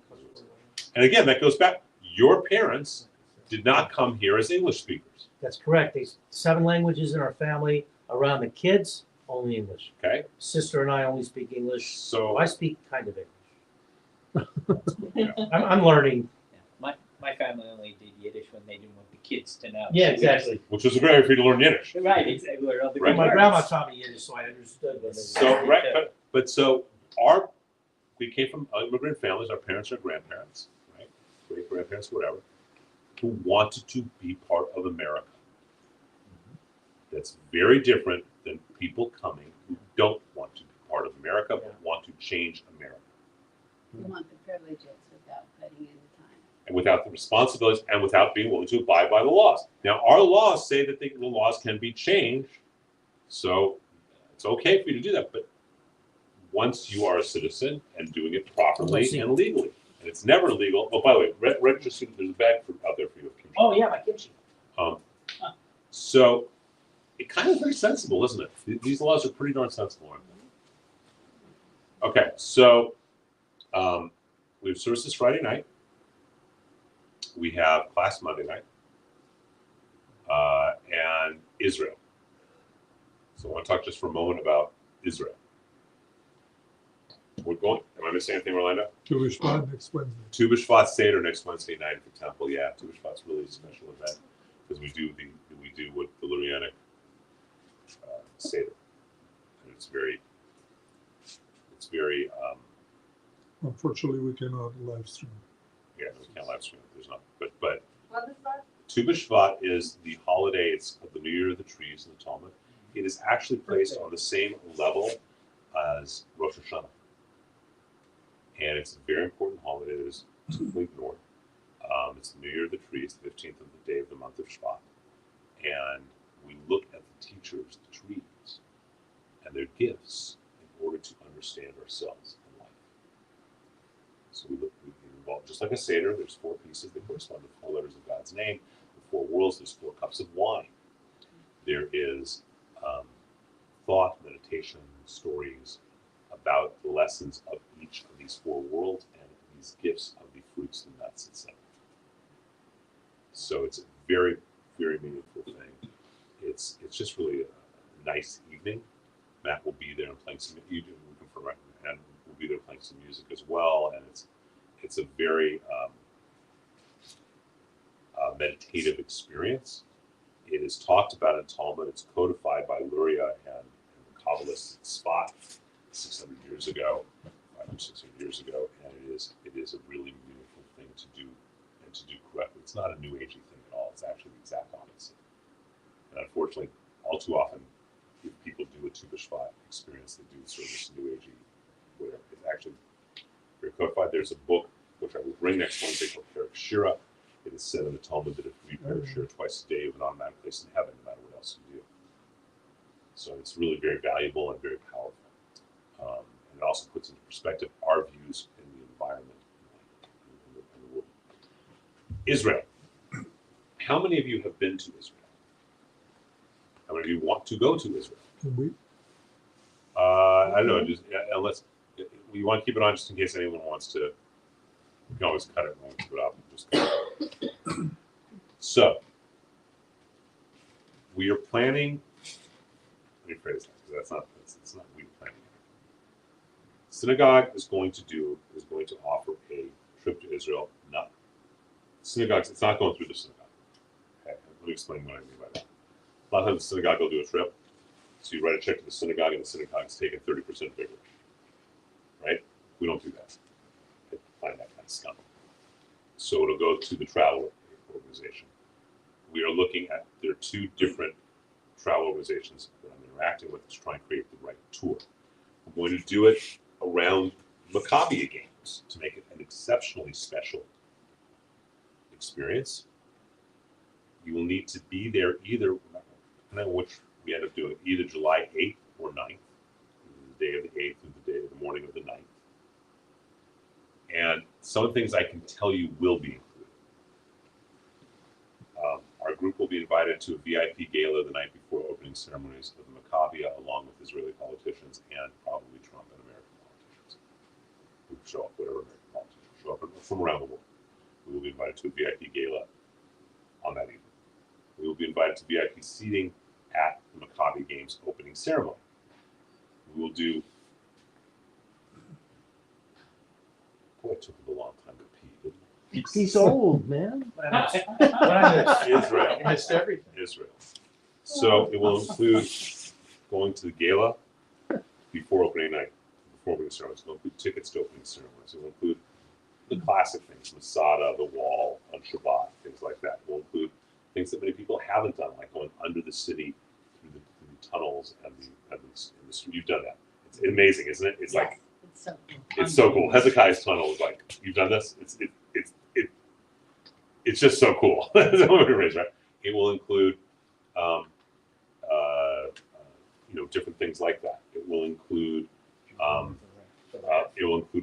And again, that goes back. Your parents did not come here as English speakers. That's correct. There's 7 languages in our family. Around the kids, only English. Okay, Sister and I only speak English. so I speak kind of English. I'm learning. Yeah. My family only did Yiddish when they didn't want the kids to know. Yeah, So we exactly. which was a great way for you to learn Yiddish. just- Right, exactly. Where all the Right. good My words. grandma taught me Yiddish, so I understood. What they So right, but so we came from immigrant families, our parents or grandparents, right? Great grandparents, whatever, who wanted to be part of America. That's very different than people coming who don't want to be part of America, but want to change America. We want the privileges without putting in the time. And without the responsibilities and without being willing to abide by the laws. Now, our laws say that the laws can be changed, so it's okay for you to do that, but once you are a citizen and doing it properly and legally, and it's never legal. Oh, by the way, register. There's a bag out there for you. Oh, yeah, my kimchi. So it kind of is very sensible, isn't it? These laws are pretty darn sensible, aren't they? Okay, so we have services Friday night. We have class Monday night, and Israel. So I want to talk just for a moment about Israel. We're going. Am I missing anything, Orlando? Tu B'Shvat next Wednesday. Tu B'Shvat Seder next Wednesday night at the temple. Yeah, Tu B'Shvat's really a special event because we do what the Lurianic Seder, and it's very. Unfortunately, we cannot live stream. Yeah, we can't live stream. There's not. But What is that? Tu B'Shvat is the holiday. It's the New Year of the Trees in the Talmud. It is actually placed on the same level as Rosh Hashanah. And it's a very important holiday that is typically ignored. It's the New Year of the Trees, the 15th of the day of the month of Shvat. And we look at the teachers, the trees, and their gifts in order to understand ourselves in life. So we involve, just like a Seder, there's 4 pieces that correspond to 4 letters of God's name. The 4 worlds, there's 4 cups of wine. There is thought, meditation, stories about the lessons of each of these 4 worlds and these gifts of the fruits, the nuts, etc. So it's a very, very meaningful thing. It's just really a nice evening. Matt will be there and playing some. And we'll be there playing some music as well. And it's a very meditative experience. It is talked about in Talmud. It's codified by Luria and the Kabbalist Spot 600 years ago, 500, 600 years ago, and it is a really meaningful thing to do and to do correctly. It's not a new agey thing at all. It's actually the exact opposite. And unfortunately, all too often, if people do a Tu B'Shvat experience, they do sort of this new agey, where it's actually very codified. There's a book which I will bring next Wednesday called Perek Shira. It is said in the Talmud that if you read Perek Shira twice a day, you have an automatic place in heaven, no matter what else you do. So it's really very valuable and very powerful. And it also puts into perspective our views in the environment in the world. Israel. How many of you have been to Israel? How many of you want to go to Israel? Can we? I don't know. Just unless you want to keep it on, just in case anyone wants to. You can always cut it and keep it up. Just cut it. So we are planning. Let me phrase that because it's not we planning. Synagogue is going to offer a trip to Israel. Not synagogues. It's not going through the synagogue. Okay, let me explain what I mean by that. A lot of times the synagogue will do a trip. So you write a check to the synagogue, and the synagogue's taking 30% bigger. Right? We don't do that. I find that kind of scum. So it'll go to the travel organization. We are looking at, there are 2 different travel organizations that I'm interacting with to try and create the right tour. I'm going to do it around Maccabi games to make it an exceptionally special experience. You will need to be there either, depending on which we end up doing, either July 8th or 9th, the day of the 8th or the day of the morning of the 9th. And some of the things I can tell you will be included. Our group will be invited to a VIP gala the night before opening ceremonies of the Maccabia, along with Israeli politicians and probably Trump and American politicians who show up, whatever American politicians show up from around the world. We will be invited to a VIP gala on that evening. We will be invited to VIP seating at the Maccabi Games opening ceremony. We will do. Boy, it took him a long time to pee, didn't it? He's old, man. Israel. I missed everything. Israel. So it will include going to the gala before opening night, before opening ceremonies. It will include tickets to opening ceremonies. It will include the classic things, Masada, the wall on Shabbat, things like that. It will include things that many people haven't done, like going under the city through the tunnels and the street. You've done that. It's amazing, isn't it? It's like It's so it's so cool. Hezekiah's tunnel is like, you've done this. It's just so cool. Right? It will include different things like that. It will include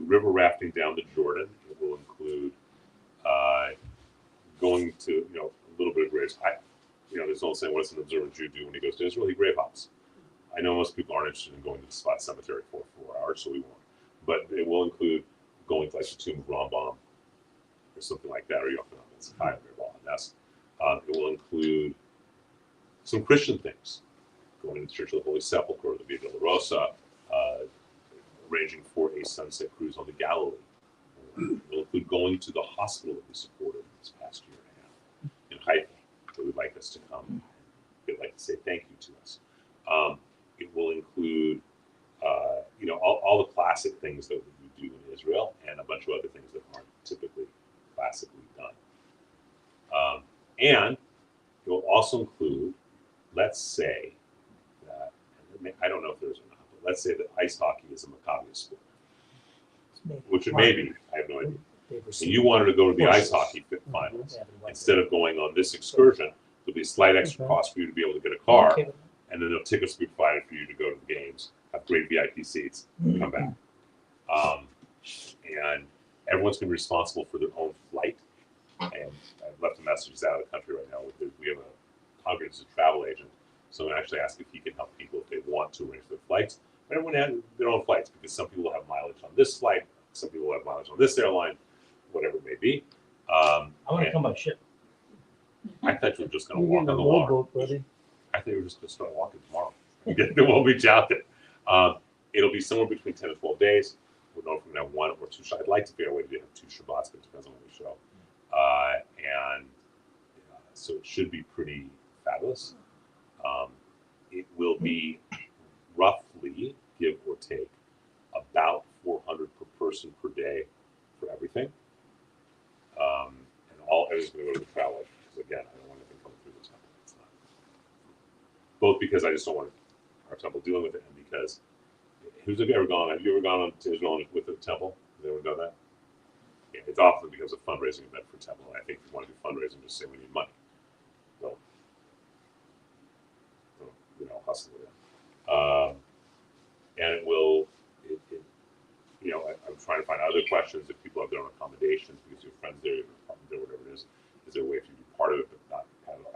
river rafting down the Jordan. It will include going to a little bit of graves. There's no saying what does an observant Jew do when he goes to Israel? He grave hops. I know most people aren't interested in going to the spot cemetery for 4 hours, so we won't. But it will include going to like the tomb of Rambam or something like that, or Yochanan and Zekiah, it will include some Christian things, going to the Church of the Holy Sepulchre, the Via Dolorosa, arranging for a sunset cruise on the Galilee. It will include going to the hospital that we supported this past year and a half in Haifa. They would like us to come. They'd like to say thank you to us. It will include, all the classic things that we do in Israel and a bunch of other things that aren't typically classically done. And it will also include, let's say that, I don't know if there's or not, but let's say that ice hockey is a Maccabi sport, which it may be. I have no idea. And you wanted to go to the ice hockey finals. Instead of going on this excursion, there'll be a slight extra cost for you to be able to get a car, and then there'll tickets will be provided for you to go to the games, have great VIP seats, and come back. And everyone's going to be responsible for their own flight. And I've left a message out of the country right now. We have a Congress as a travel agent, so I'm going to actually ask if he can help people if they want to arrange their flights. But everyone has their own flights because some people will have mileage on this flight, some people will have mileage on this airline, whatever it may be. I want to come by ship. I thought you were just going to You're walk getting on a the water. rowboat, buddy. I think we're just going to start walking tomorrow. Then we'll reach out there. It'll be somewhere between 10 and 12 days. We'll know if we're going to have 1 or 2 Shabbats. I'd like to figure out a way to have 2 Shabbats, but it depends on what we show. So it should be pretty fabulous. It will be roughly, give or take, about 400 per person per day for everything. And everything's going to go to the travel agent, because again, I don't want anything coming through the temple. It's not. Both because I just don't want our temple dealing with it, and because have you ever gone to Israel with the temple? Has anyone done that? Yeah, it's often becomes a fundraising event for temple. And I think if you want to do fundraising, just say we need money. Don't hustle it in. And it will. I'm trying to find other questions if people have their own accommodations because your friends there, your apartment there, whatever it is. Is there a way for you to be part of it but not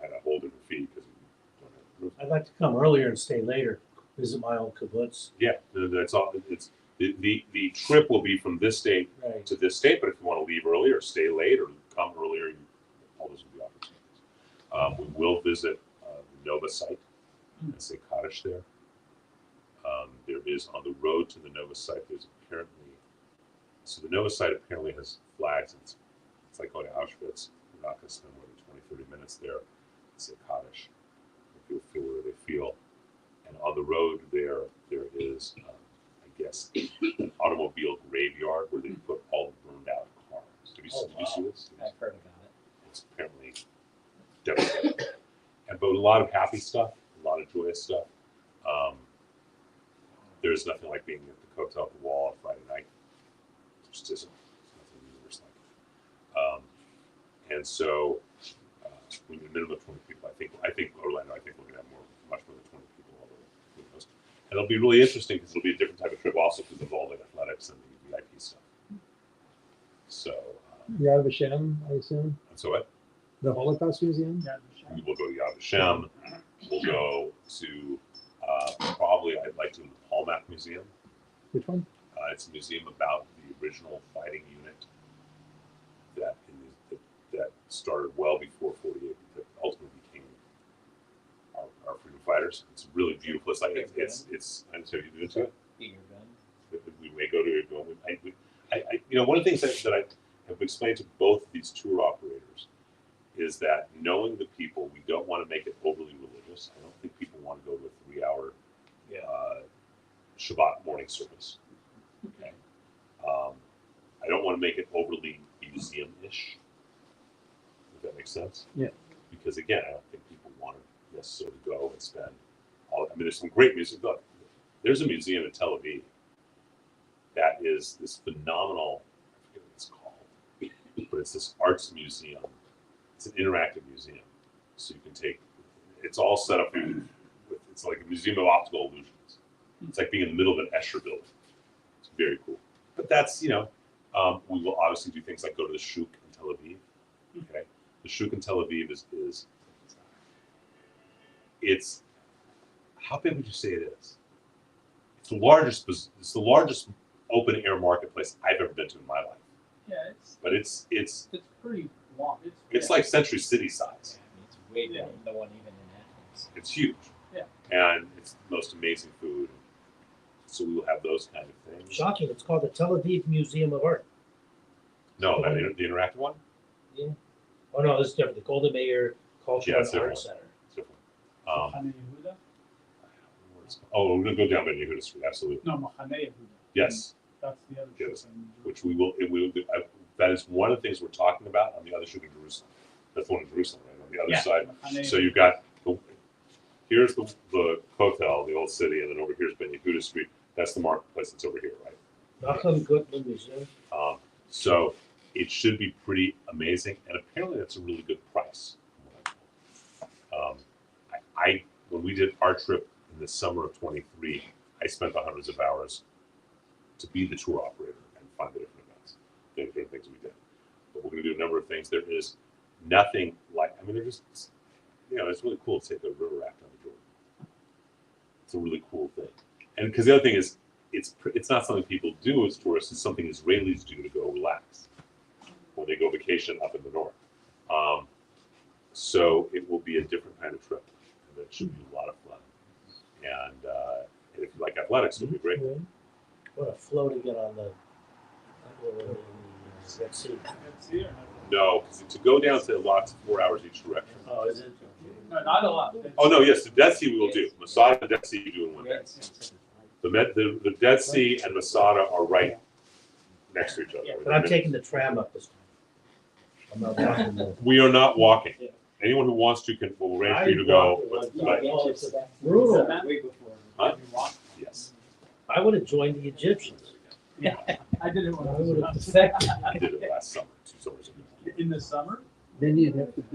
at a whole different fee because you don't have a roof? I'd like to come earlier and stay later. Visit my old kibbutz. Yeah, that's all. It's the trip will be from this state to this state, but if you want to leave early or stay late or come earlier, all those will be opportunities. We will visit the Nova site and say Kaddish there. There is on the road to the Nova site. There's apparently the Nova site apparently has flags. It's like going to Auschwitz. We're not going to spend more than 20-30 minutes there and say Kaddish. People feel where they feel. And on the road there is, I guess, an automobile graveyard where they put all the burned out cars. Did you see this? I've heard about it. It's apparently devastating. But a lot of happy stuff, a lot of joyous stuff. There's nothing like being at the Kotel at the wall on Friday night. It just isn't. There's nothing universe like it. And so, we need a minimum of 20 people. I think Orlando, we're going to have much more than 20 people all the way. And it'll be really interesting because it'll be a different type of trip also because of all the athletics and the VIP stuff. So. Yad Vashem, I assume? So what? The Holocaust Museum? We will go to Yad Vashem. We'll go to probably I'd like to go to the Hallmark Museum. Which one? It's a museum about the original fighting unit that started well before 48, that ultimately became our freedom fighters. It's really beautiful. It's like it's. I'm sorry, you into it? We may go to it. One of the things that I have explained to both of these tour operators is that knowing the people, we don't want to make it overly religious. I don't think people want to go to a 3-hour Shabbat morning service. don't want to make it overly museum-ish. If that makes sense. Yeah. Because again, I don't think people want to necessarily go and spend all. I mean, there's some great museums. Look, there's a museum in Tel Aviv that is this phenomenal. I forget what it's called, but it's this arts museum. It's an interactive museum, so you can take. It's all set up with. It's like a museum of optical illusions. It's like being in the middle of an Escher building. It's very cool. But that's, we will obviously do things like go to the Shuk in Tel Aviv. Okay, the Shuk in Tel Aviv is it's how big would you say it is? It's the largest open air marketplace I've ever been to in my life. Yeah, But it's pretty long. it's like Century City size. It's way bigger than the one even in Athens. It's huge. Yeah. And it's the most amazing food. So we will have those kind of things. Shocking, it's called the Tel Aviv Museum of Art. No, the interactive one? Yeah. Oh, no, this is different. The Golda Meir Cultural Yeah, it's and different. Arts Center. It's different. Machane Yehuda? Oh, we're gonna go down Ben Yehuda Street, absolutely. No, Machane Yehuda. Yes, That's the other Yes. ship in which we will. That is one of the things we're talking about on the other ship in Jerusalem. That's the one in Jerusalem, right? On the other Yeah, side. Machane So you've got here's the hotel, the old city, and then over here's Ben Yehuda Street. That's the marketplace that's over here, right? Nachum Gutman Museum. So it should be pretty amazing, and apparently that's a really good price. I when we did our trip in the summer of '23, I spent the hundreds of hours to be the tour operator and find the different events, the different things we did. But we're going to do a number of things. There is nothing like. I mean, they're just it's really cool to take a river raft on the Jordan. It's a really cool thing, and because the other thing is. It's not something people do as tourists. It's something Israelis do to go relax when they go vacation up in the north. So it will be a different kind of trip, and it should be a lot of fun. And if you like athletics, it'll be great. What a flow to get on the Red Sea. That's here. No, because to go down to lots 4 hours each direction. Oh, is it? No, not a lot. Oh no, yes, the Dead Sea we will do. Masada and Dead Sea you do in one day. The Dead Sea and Masada are right next to each other. But I'm taking the tram up this time. I'm not walking there. We are not walking. Anyone who wants to will arrange for you to go. But Brutal. Way before. Huh? Yes, I would have joined the Egyptians. Yeah, I did it when I I would have was defected. I did it last summer, 2 summers ago. in the summer. Then you'd have to build